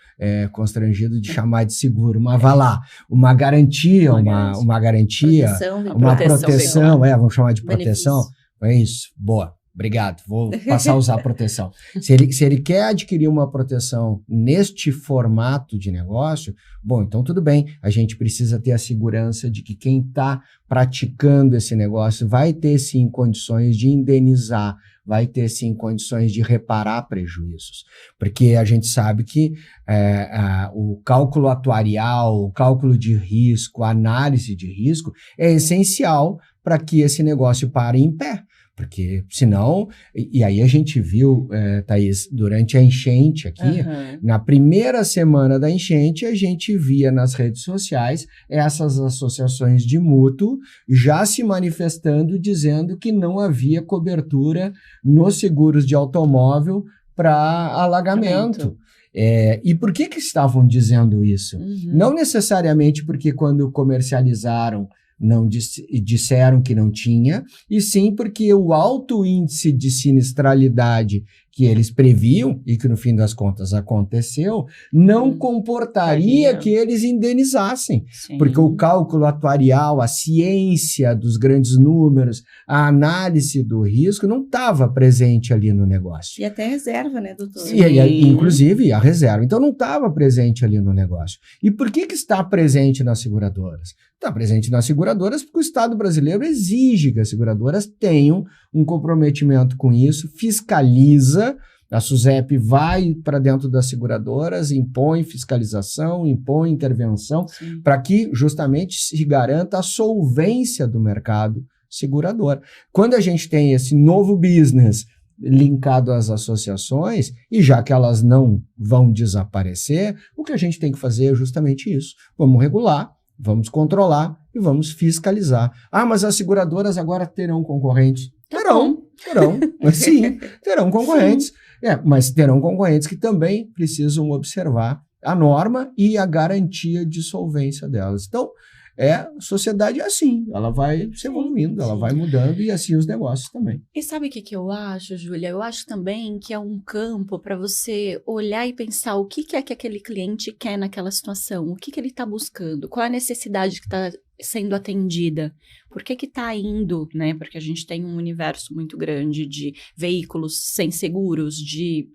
[SPEAKER 2] constrangido de chamar de seguro, mas vá lá, uma garantia, uma garantia, uma proteção, vamos chamar de proteção, é isso, boa. Obrigado, vou passar a usar proteção. Se ele quer adquirir uma proteção neste formato de negócio, bom, então tudo bem, a gente precisa ter a segurança de que quem está praticando esse negócio vai ter sim condições de indenizar, vai ter sim condições de reparar prejuízos, porque a gente sabe que o cálculo atuarial, o cálculo de risco, a análise de risco é essencial para que esse negócio pare em pé. Porque senão, e aí a gente viu, Thaís, durante a enchente aqui, na primeira semana da enchente, a gente via nas redes sociais essas associações de mútuo já se manifestando, dizendo que não havia cobertura nos seguros de automóvel para alagamento. E por que estavam dizendo isso? Não necessariamente porque quando comercializaram não disseram que não tinha, e sim porque o alto índice de sinistralidade que eles previam, e que no fim das contas aconteceu, não comportaria que eles indenizassem. Sim. Porque o cálculo atuarial, a ciência dos grandes números, a análise do risco não estava presente ali no negócio.
[SPEAKER 1] E até a reserva, né, doutor?
[SPEAKER 2] Inclusive a reserva. Então não estava presente ali no negócio. E por que está presente nas seguradoras? Está presente nas seguradoras porque o Estado brasileiro exige que as seguradoras tenham um comprometimento com isso, fiscaliza, a SUSEP vai para dentro das seguradoras, impõe fiscalização, impõe intervenção, para que justamente se garanta a solvência do mercado segurador. Quando a gente tem esse novo business linkado às associações, e já que elas não vão desaparecer, o que a gente tem que fazer é justamente isso. Vamos regular, vamos controlar e vamos fiscalizar. Ah, mas as seguradoras agora terão concorrentes? Terão, sim, terão concorrentes. Mas terão concorrentes que também precisam observar a norma e a garantia de solvência delas. Então, a sociedade é assim, ela vai se evoluindo, ela vai mudando e assim os negócios também.
[SPEAKER 3] E sabe o que eu acho, Júlia? Eu acho também que é um campo para você olhar e pensar o que é que aquele cliente quer naquela situação, o que ele está buscando, qual é a necessidade que está sendo atendida, por que está indo, né? Porque a gente tem um universo muito grande de veículos sem seguros, de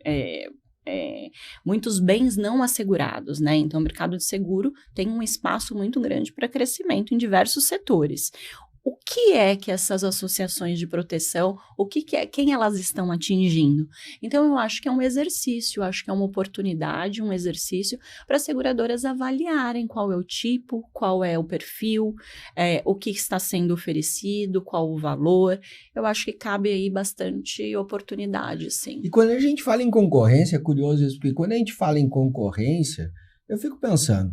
[SPEAKER 3] muitos bens não assegurados, né? Então, o mercado de seguro tem um espaço muito grande para crescimento em diversos setores. O que é que essas associações de proteção, quem elas estão atingindo? Então, eu acho que é um exercício, acho que é uma oportunidade, um exercício para as seguradoras avaliarem qual é o tipo, qual é o perfil, o que está sendo oferecido, qual o valor. Eu acho que cabe aí bastante oportunidade, sim.
[SPEAKER 2] E quando a gente fala em concorrência, é curioso isso, porque quando a gente fala em concorrência, eu fico pensando,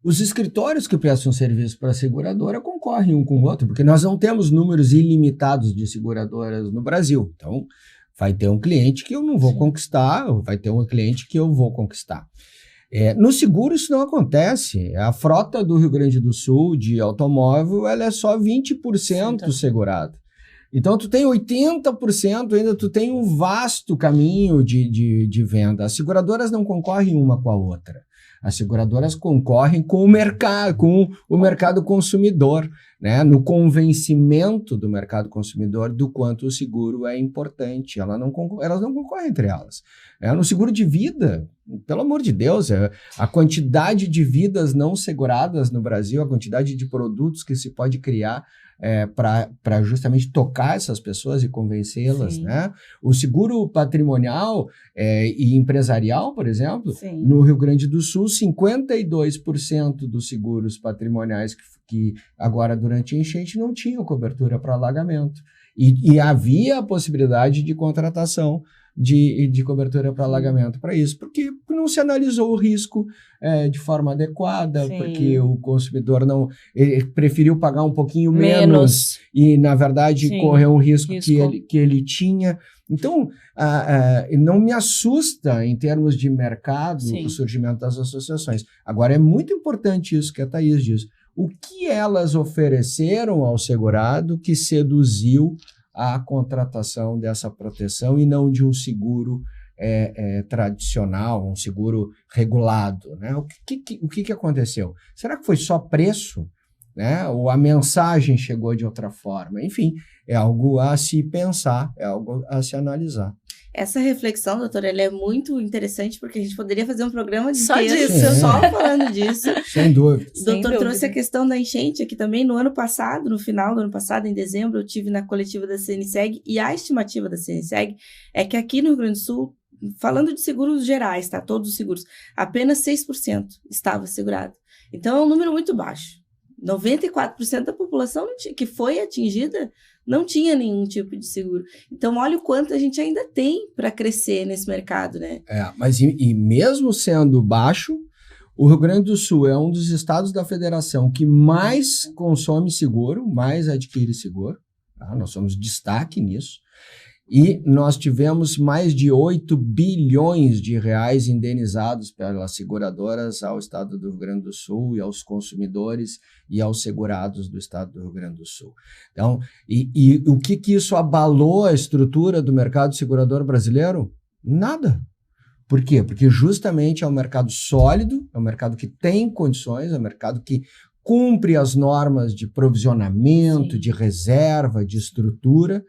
[SPEAKER 2] os escritórios que prestam serviço para a seguradora concorrem um com o outro, porque nós não temos números ilimitados de seguradoras no Brasil. Então, vai ter um cliente que eu não vou conquistar, vai ter um cliente que eu vou conquistar. No seguro isso não acontece. A frota do Rio Grande do Sul de automóvel ela é só 20% segurada. Então, tu tem 80%, ainda tu tem um vasto caminho de venda. As seguradoras não concorrem uma com a outra. As seguradoras concorrem com o mercado consumidor, né? No convencimento do mercado consumidor do quanto o seguro é importante. Elas não concorrem entre elas. No seguro de vida, pelo amor de Deus, a quantidade de vidas não seguradas no Brasil, a quantidade de produtos que se pode criar para justamente tocar essas pessoas e convencê-las, né? O seguro patrimonial e empresarial, por exemplo, no Rio Grande do Sul, 52% dos seguros patrimoniais que agora durante a enchente não tinham cobertura para alagamento. E havia a possibilidade de contratação de cobertura para alagamento para isso, porque não se analisou o risco de forma adequada, porque o consumidor ele preferiu pagar um pouquinho menos e, na verdade, correu um risco. Que ele tinha. Então, não me assusta em termos de mercado o surgimento das associações. Agora, é muito importante isso que a Thaís diz. O que elas ofereceram ao segurado que seduziu a contratação dessa proteção e não de um seguro tradicional, um seguro regulado, né? O que aconteceu? Será que foi só preço, né? Ou a mensagem chegou de outra forma? Enfim, é algo a se pensar, é algo a se analisar.
[SPEAKER 1] Essa reflexão, doutora, ela é muito interessante, porque a gente poderia fazer um programa
[SPEAKER 3] só
[SPEAKER 1] inteiro
[SPEAKER 3] disso,
[SPEAKER 1] só falando disso.
[SPEAKER 2] Sem dúvida.
[SPEAKER 1] O doutor trouxe a questão da enchente aqui também no ano passado, no final do ano passado, em dezembro, eu tive na coletiva da CNSEG, e a estimativa da CNSEG é que aqui no Rio Grande do Sul, falando de seguros gerais, tá? Todos os seguros, apenas 6% estava segurado. Então é um número muito baixo. 94% da população que foi atingida não tinha nenhum tipo de seguro. Então, olha o quanto a gente ainda tem para crescer nesse mercado, né?
[SPEAKER 2] Mas e mesmo sendo baixo, o Rio Grande do Sul é um dos estados da federação que mais consome seguro, mais adquire seguro. Tá? Nós somos destaque nisso. E nós tivemos mais de 8 bilhões de reais indenizados pelas seguradoras ao estado do Rio Grande do Sul e aos consumidores e aos segurados do estado do Rio Grande do Sul. Então, e o que isso abalou a estrutura do mercado segurador brasileiro? Nada. Por quê? Porque justamente é um mercado sólido, é um mercado que tem condições, é um mercado que cumpre as normas de provisionamento, de reserva, de estrutura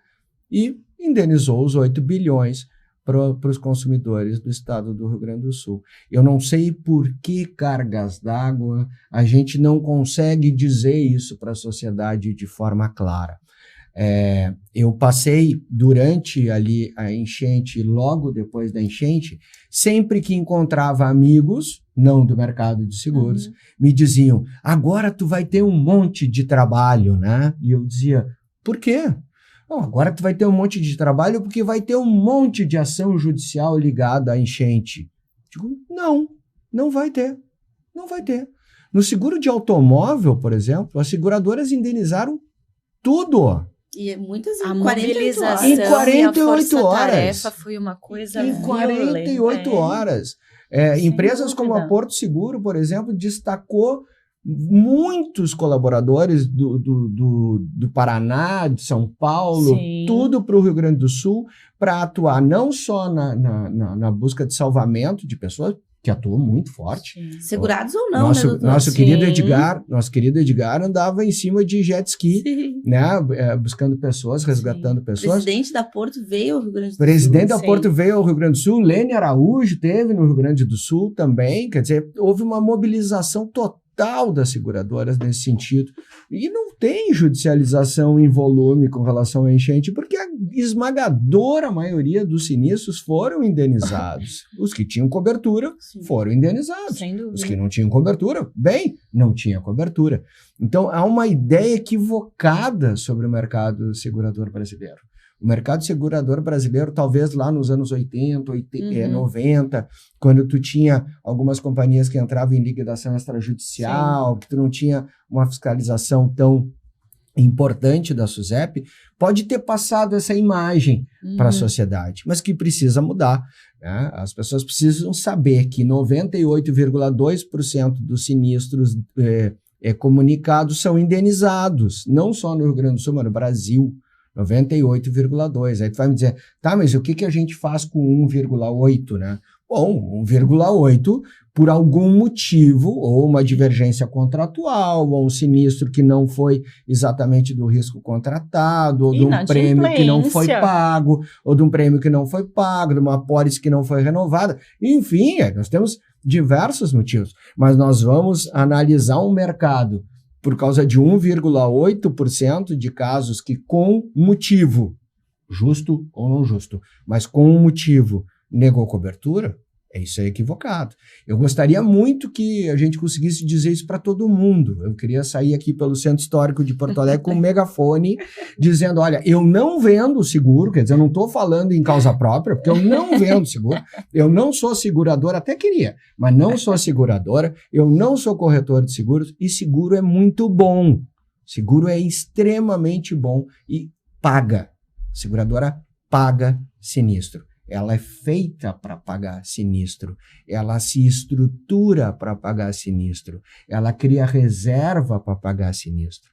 [SPEAKER 2] e indenizou os 8 bilhões para os consumidores do estado do Rio Grande do Sul. Eu não sei por que cargas d'água a gente não consegue dizer isso para a sociedade de forma clara. Eu passei durante ali a enchente, logo depois da enchente, sempre que encontrava amigos, não do mercado de seguros, me diziam, agora tu vai ter um monte de trabalho, né? E eu dizia, por quê? Não, agora tu vai ter um monte de trabalho porque vai ter um monte de ação judicial ligada à enchente. Digo, não vai ter. Não vai ter. No seguro de automóvel, por exemplo, as seguradoras indenizaram tudo.
[SPEAKER 1] E muitas
[SPEAKER 3] a
[SPEAKER 1] 48 horas.
[SPEAKER 3] Em
[SPEAKER 2] 48 horas.
[SPEAKER 3] A tarefa foi uma coisa
[SPEAKER 2] Em 48 horas. Empresas como a Porto Seguro, por exemplo, destacou muitos colaboradores do Paraná, de São Paulo, tudo para o Rio Grande do Sul, para atuar não só na busca de salvamento de pessoas, que atuou muito forte.
[SPEAKER 1] Segurados ou não, né, doutor?
[SPEAKER 2] Nosso querido Edgar andava em cima de jet ski, né, buscando pessoas, resgatando pessoas.
[SPEAKER 1] O presidente da Porto veio ao Rio Grande do Sul.
[SPEAKER 2] Presidente da Porto veio ao Rio Grande do Sul, Lene Araújo teve no Rio Grande do Sul também, quer dizer, houve uma mobilização total das seguradoras nesse sentido. E não tem judicialização em volume com relação à enchente, porque a esmagadora maioria dos sinistros foram indenizados. Os que tinham cobertura foram indenizados. Os que não tinham cobertura, não tinha cobertura. Então, há uma ideia equivocada sobre o mercado segurador brasileiro. O mercado segurador brasileiro, talvez lá nos anos 80, 90, quando tu tinha algumas companhias que entravam em liquidação extrajudicial, que tu não tinha uma fiscalização tão importante da SUSEP, pode ter passado essa imagem para a sociedade, mas que precisa mudar, né? As pessoas precisam saber que 98,2% dos sinistros comunicados são indenizados, não só no Rio Grande do Sul, mas no Brasil. 98,2. Aí tu vai me dizer, tá, mas o que a gente faz com 1,8, né? Bom, 1,8, por algum motivo, ou uma divergência contratual, ou um sinistro que não foi exatamente do risco contratado, ou de um prêmio que não foi pago, ou de um prêmio que não foi pago, de uma apólice que não foi renovada. Enfim, nós temos diversos motivos, mas nós vamos analisar um mercado por causa de 1,8% de casos que com motivo, justo ou não justo, mas com um motivo, negou cobertura. Isso é equivocado. Eu gostaria muito que a gente conseguisse dizer isso para todo mundo. Eu queria sair aqui pelo Centro Histórico de Porto Alegre com um megafone dizendo, olha, eu não vendo seguro, quer dizer, eu não estou falando em causa própria, porque eu não vendo seguro, eu não sou seguradora, até queria, mas não sou seguradora, eu não sou corretor de seguros, e seguro é muito bom. Seguro é extremamente bom e paga. Seguradora paga sinistro. Ela é feita para pagar sinistro, ela se estrutura para pagar sinistro, ela cria reserva para pagar sinistro,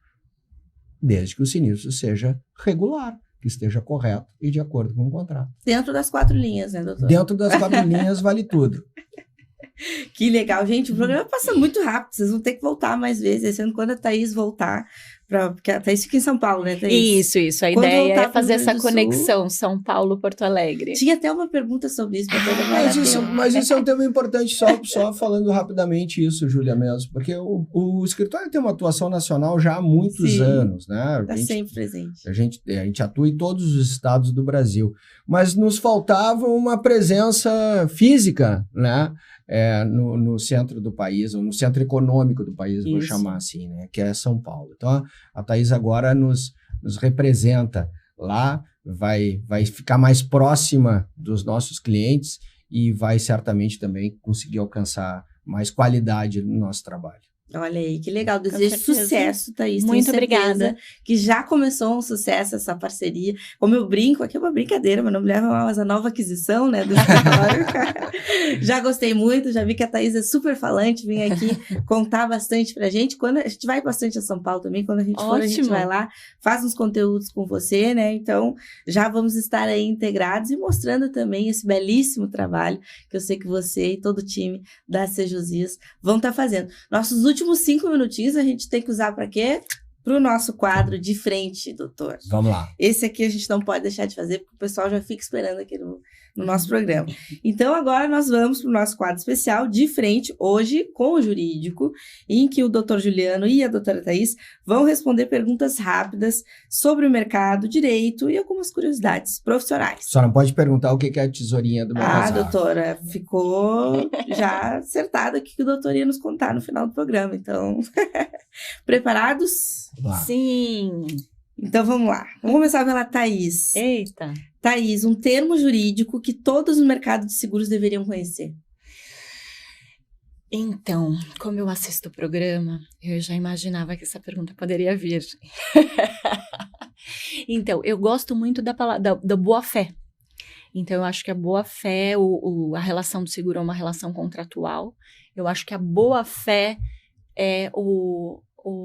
[SPEAKER 2] desde que o sinistro seja regular, que esteja correto e de acordo com o contrato.
[SPEAKER 1] Dentro das 4 linhas, né, doutor?
[SPEAKER 2] Dentro das 4 linhas vale tudo.
[SPEAKER 1] Que legal, gente, o programa passa muito rápido, vocês vão ter que voltar mais vezes, sendo quando a Thaís voltar, porque a Thaís fica em São Paulo, né, Thaís?
[SPEAKER 3] Isso, a ideia é fazer essa conexão São Paulo-Porto Alegre.
[SPEAKER 1] Tinha até uma pergunta sobre isso.
[SPEAKER 2] Mas isso é um tema importante, só falando rapidamente isso, Júlia, mesmo, porque o escritório tem uma atuação nacional já há muitos anos, né?
[SPEAKER 1] Está sempre presente.
[SPEAKER 2] A gente atua em todos os estados do Brasil, mas nos faltava uma presença física, né? No centro do país, ou no centro econômico do país, vou chamar assim, né? Que é São Paulo. Então, a Thaís agora nos representa lá, vai ficar mais próxima dos nossos clientes e vai certamente também conseguir alcançar mais qualidade no nosso trabalho.
[SPEAKER 1] Olha aí, que legal. Desejo sucesso, Thaís.
[SPEAKER 3] Muito obrigada.
[SPEAKER 1] Que já começou um sucesso essa parceria. Como eu brinco, aqui é uma brincadeira, mas não me leva mais a nova aquisição, né, do escritório. Já gostei muito, já vi que a Thaís é super falante, vem aqui contar bastante pra gente. Quando a gente vai bastante a São Paulo também, quando a gente for, a gente vai lá, faz uns conteúdos com você, né? Então, já vamos estar aí integrados e mostrando também esse belíssimo trabalho que eu sei que você e todo o time da Sejosias vão estar fazendo. Nossos últimos 5 minutinhos a gente tem que usar para quê? Para o nosso quadro de frente, doutor.
[SPEAKER 2] Vamos lá.
[SPEAKER 1] Esse aqui a gente não pode deixar de fazer, porque o pessoal já fica esperando aqui no nosso programa. Então, agora nós vamos para o nosso quadro especial de frente, hoje com o jurídico, em que o doutor Juliano e a doutora Thaís vão responder perguntas rápidas sobre o mercado, direito e algumas curiosidades profissionais.
[SPEAKER 2] Só não pode perguntar o que é a tesourinha do meu casal.
[SPEAKER 1] Doutora, ficou já acertado aqui que o doutor ia nos contar no final do programa. Então, preparados?
[SPEAKER 3] Sim.
[SPEAKER 1] Então, vamos lá. Vamos começar pela Thaís.
[SPEAKER 3] Eita.
[SPEAKER 1] Thaís, um termo jurídico que todos no mercado de seguros deveriam conhecer.
[SPEAKER 3] Então, como eu assisto o programa, eu já imaginava que essa pergunta poderia vir. Então, eu gosto muito da palavra da boa-fé. Então, eu acho que a boa-fé, a relação do seguro é uma relação contratual. Eu acho que a boa-fé é o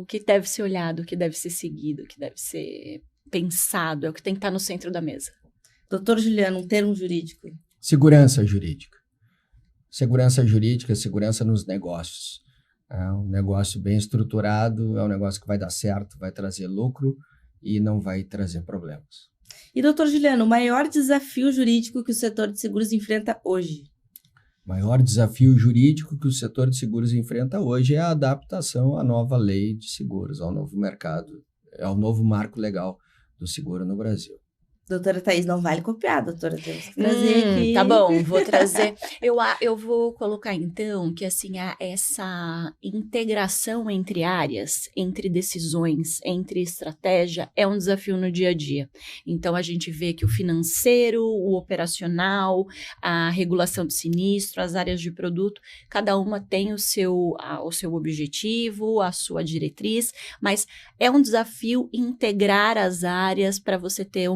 [SPEAKER 3] que deve ser olhado, o que deve ser seguido, o que deve ser pensado, é o que tem que estar no centro da mesa.
[SPEAKER 1] Doutor Juliano, um termo jurídico.
[SPEAKER 2] Segurança jurídica. Segurança jurídica, segurança nos negócios. É um negócio bem estruturado, é um negócio que vai dar certo, vai trazer lucro e não vai trazer problemas.
[SPEAKER 1] E, doutor Juliano, o maior desafio jurídico que o setor de seguros enfrenta hoje?
[SPEAKER 2] O maior desafio jurídico que o setor de seguros enfrenta hoje é a adaptação à nova lei de seguros, ao novo mercado, ao novo marco legal do seguro no Brasil.
[SPEAKER 1] Doutora Thaís, não vale copiar, doutora. Temos que trazer aqui.
[SPEAKER 3] Tá bom, vou trazer. Eu vou colocar, então, que assim, essa integração entre áreas, entre decisões, entre estratégia, é um desafio no dia a dia. Então, a gente vê que o financeiro, o operacional, a regulação de sinistro, as áreas de produto, cada uma tem o seu objetivo, a sua diretriz, mas é um desafio integrar as áreas para você ter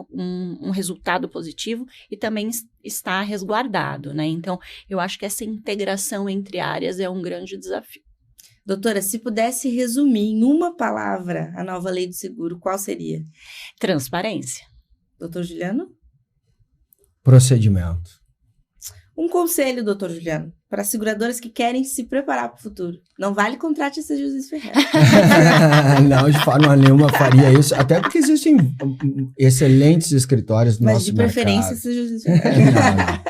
[SPEAKER 3] um resultado positivo e também estar resguardado, né? Então, eu acho que essa integração entre áreas é um grande desafio.
[SPEAKER 1] Doutora, se pudesse resumir em uma palavra a nova lei do seguro, qual seria?
[SPEAKER 3] Transparência.
[SPEAKER 1] Doutor Juliano?
[SPEAKER 2] Procedimento.
[SPEAKER 1] Um conselho, doutor Juliano, para seguradoras que querem se preparar para o futuro. Não vale contrate essa José Ferreira.
[SPEAKER 2] Não, de forma nenhuma faria isso. Até porque existem excelentes escritórios no
[SPEAKER 1] Mas
[SPEAKER 2] nosso
[SPEAKER 1] de preferência
[SPEAKER 2] mercado.
[SPEAKER 1] essa José Ferreira.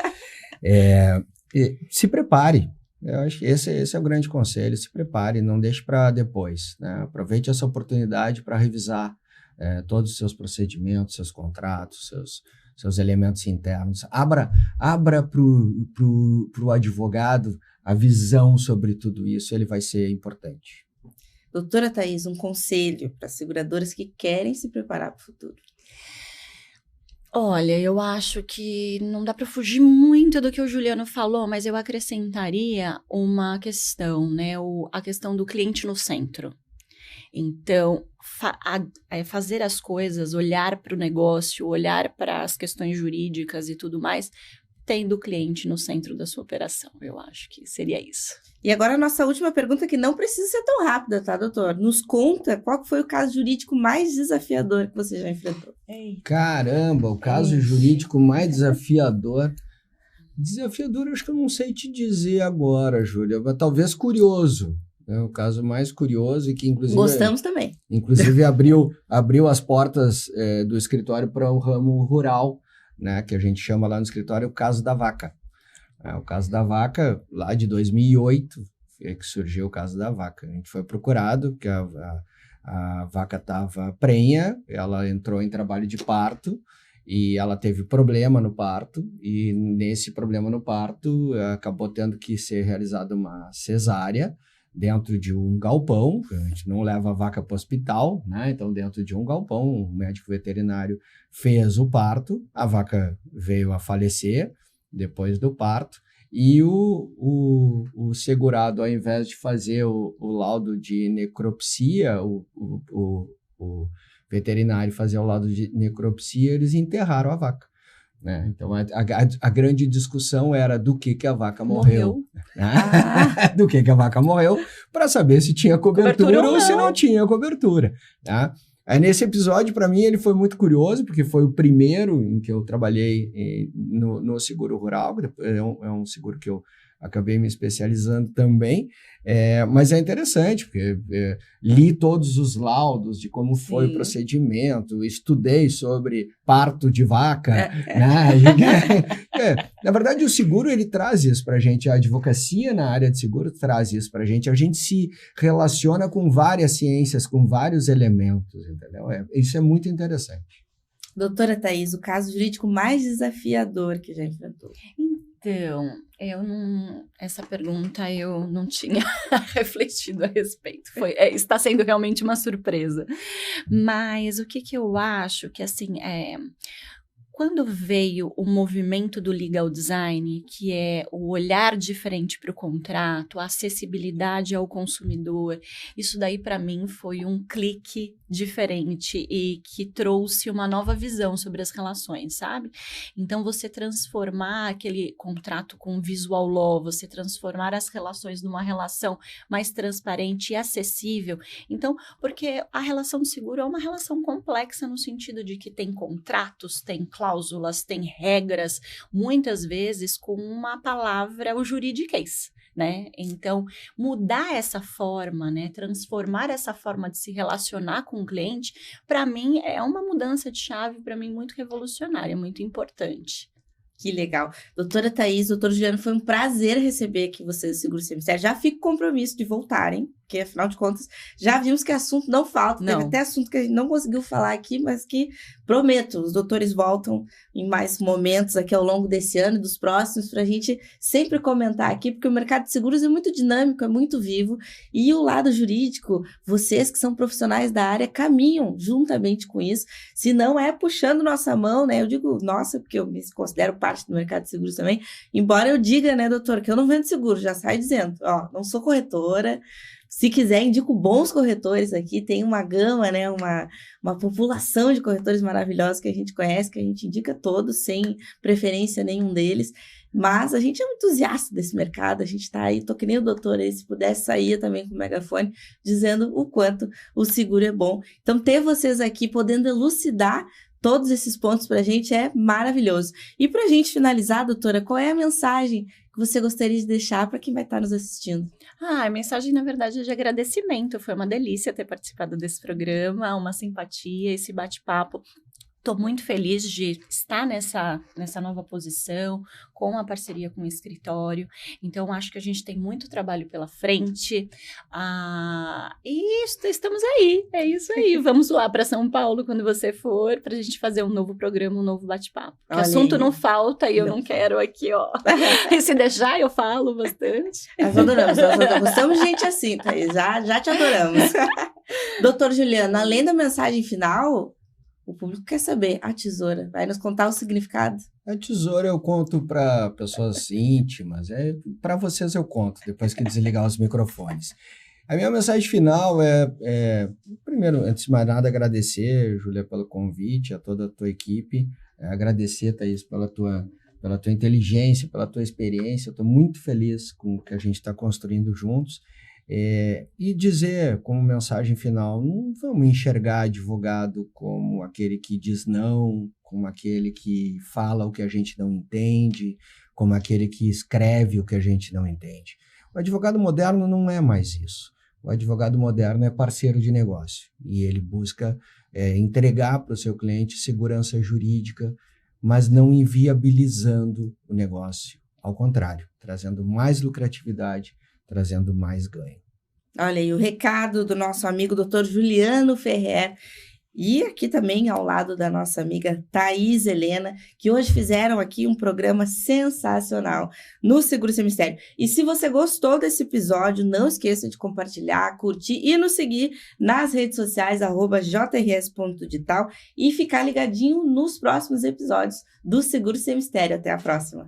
[SPEAKER 2] Se prepare. Eu acho que esse é o grande conselho. Se prepare, não deixe para depois, né? Aproveite essa oportunidade para revisar todos os seus procedimentos, seus contratos, seus elementos internos. Abra pro advogado a visão sobre tudo isso, ele vai ser importante.
[SPEAKER 1] Doutora Thaís, um conselho para seguradoras que querem se preparar para o futuro.
[SPEAKER 3] Olha, eu acho que não dá para fugir muito do que o Juliano falou, mas eu acrescentaria uma questão, né? A questão do cliente no centro. Então, fazer as coisas, olhar para o negócio, olhar para as questões jurídicas e tudo mais, tendo o cliente no centro da sua operação. Eu acho que seria isso.
[SPEAKER 1] E agora a nossa última pergunta, que não precisa ser tão rápida, tá, doutor? Nos conta qual foi o caso jurídico mais desafiador que você já enfrentou.
[SPEAKER 2] Caramba, o caso jurídico mais desafiador. Desafiador, acho que eu não sei te dizer agora, Júlia, mas talvez curioso. É o caso mais curioso e que, inclusive...
[SPEAKER 1] Gostamos também.
[SPEAKER 2] Inclusive, abriu as portas do escritório para o ramo rural, né, que a gente chama lá no escritório o caso da vaca. O caso da vaca, lá de 2008, é que surgiu o caso da vaca. A gente foi procurado, porque a vaca estava prenha, ela entrou em trabalho de parto, e ela teve problema no parto, e nesse problema no parto, acabou tendo que ser realizada uma cesárea, dentro de um galpão. A gente não leva a vaca para o hospital, né? Então, dentro de um galpão, o médico veterinário fez o parto, a vaca veio a falecer depois do parto, e o segurado, ao invés de fazer o laudo de necropsia, o veterinário fazer o laudo de necropsia, eles enterraram a vaca. Né? Então, a grande discussão era do que a vaca morreu. Né? Do que a vaca morreu, para saber se tinha cobertura ou se não tinha cobertura. Tá? Aí, nesse episódio, para mim, ele foi muito curioso, porque foi o primeiro em que eu trabalhei no seguro rural. É um seguro que eu acabei me especializando também, mas é interessante, porque li todos os laudos de como foi o procedimento, estudei sobre parto de vaca, né? Na verdade, o seguro, ele traz isso para a gente, a advocacia na área de seguro traz isso para a gente se relaciona com várias ciências, com vários elementos, entendeu? Isso é muito interessante.
[SPEAKER 1] Doutora Thaís, o caso jurídico mais desafiador que já enfrentou?
[SPEAKER 3] Então, essa pergunta eu não tinha refletido a respeito. Está sendo realmente uma surpresa. Mas o que eu acho que, assim, quando veio o movimento do legal design, que é o olhar diferente para o contrato, a acessibilidade ao consumidor, isso daí para mim foi um clique diferente e que trouxe uma nova visão sobre as relações, sabe? Então, você transformar aquele contrato com visual law, você transformar as relações numa relação mais transparente e acessível. Então, porque a relação de seguro é uma relação complexa no sentido de que tem contratos, tem cláusulas, tem regras, muitas vezes com uma palavra, o juridiquês. Né? Então, mudar essa forma, né? Transformar essa forma de se relacionar com o cliente, para mim, é uma mudança de chave, para mim, muito revolucionária, muito importante.
[SPEAKER 1] Que legal. Doutora Thaís, doutor Juliano, foi um prazer receber aqui vocês do Seguro Sem Mistério. Já fico com compromisso de voltarem, porque, afinal de contas, já vimos que assunto não falta. Teve até assunto que a gente não conseguiu falar aqui, mas que, prometo, os doutores voltam em mais momentos aqui ao longo desse ano e dos próximos, para a gente sempre comentar aqui, porque o mercado de seguros é muito dinâmico, é muito vivo, e o lado jurídico, vocês que são profissionais da área, caminham juntamente com isso, se não é puxando nossa mão, né? Eu digo nossa, porque eu me considero parte do mercado de seguros também, embora eu diga, né, doutor, que eu não vendo seguro, já saio dizendo, não sou corretora. Se quiser, indico bons corretores aqui, tem uma gama, né, uma população de corretores maravilhosos que a gente conhece, que a gente indica todos, sem preferência nenhum deles. Mas a gente é um entusiasta desse mercado, a gente está aí, tô que nem o doutor aí, se pudesse sair também com o megafone, dizendo o quanto o seguro é bom. Então, ter vocês aqui podendo elucidar todos esses pontos para a gente é maravilhoso. E para a gente finalizar, doutora, qual é a mensagem que você gostaria de deixar para quem vai estar nos assistindo?
[SPEAKER 3] A mensagem, na verdade, é de agradecimento. Foi uma delícia ter participado desse programa, uma simpatia, esse bate-papo. Estou muito feliz de estar nessa nova posição, com a parceria com o escritório. Então, acho que a gente tem muito trabalho pela frente. E estamos aí, é isso aí. Vamos lá para São Paulo quando você for, para a gente fazer um novo programa, um novo bate-papo. O assunto aí não falta e eu não quero aqui, ó. E se deixar, eu falo bastante.
[SPEAKER 1] Nós adoramos. Gostamos de gente assim, Thaís. Já te adoramos. Doutor Juliano, além da mensagem final, o público quer saber, a tesoura, vai nos contar o significado?
[SPEAKER 2] A tesoura eu conto para pessoas íntimas, para vocês eu conto, depois que desligar os microfones. A minha mensagem final primeiro, antes de mais nada, agradecer, Júlia, pelo convite, a toda a tua equipe, agradecer, Thaís, pela tua inteligência, pela tua experiência. Estou muito feliz com o que a gente está construindo juntos. E dizer como mensagem final, não vamos enxergar advogado como aquele que diz não, como aquele que fala o que a gente não entende, como aquele que escreve o que a gente não entende. O advogado moderno não é mais isso. O advogado moderno é parceiro de negócio e ele busca entregar para o seu cliente segurança jurídica, mas não inviabilizando o negócio. Ao contrário, trazendo mais lucratividade, trazendo mais ganho.
[SPEAKER 1] Olha aí o recado do nosso amigo Dr. Juliano Ferrer e aqui também ao lado da nossa amiga Thaís Helena, que hoje fizeram aqui um programa sensacional no Seguro Sem Mistério. E se você gostou desse episódio, não esqueça de compartilhar, curtir e nos seguir nas redes sociais, @jrs.digital e ficar ligadinho nos próximos episódios do Seguro Sem Mistério. Até a próxima!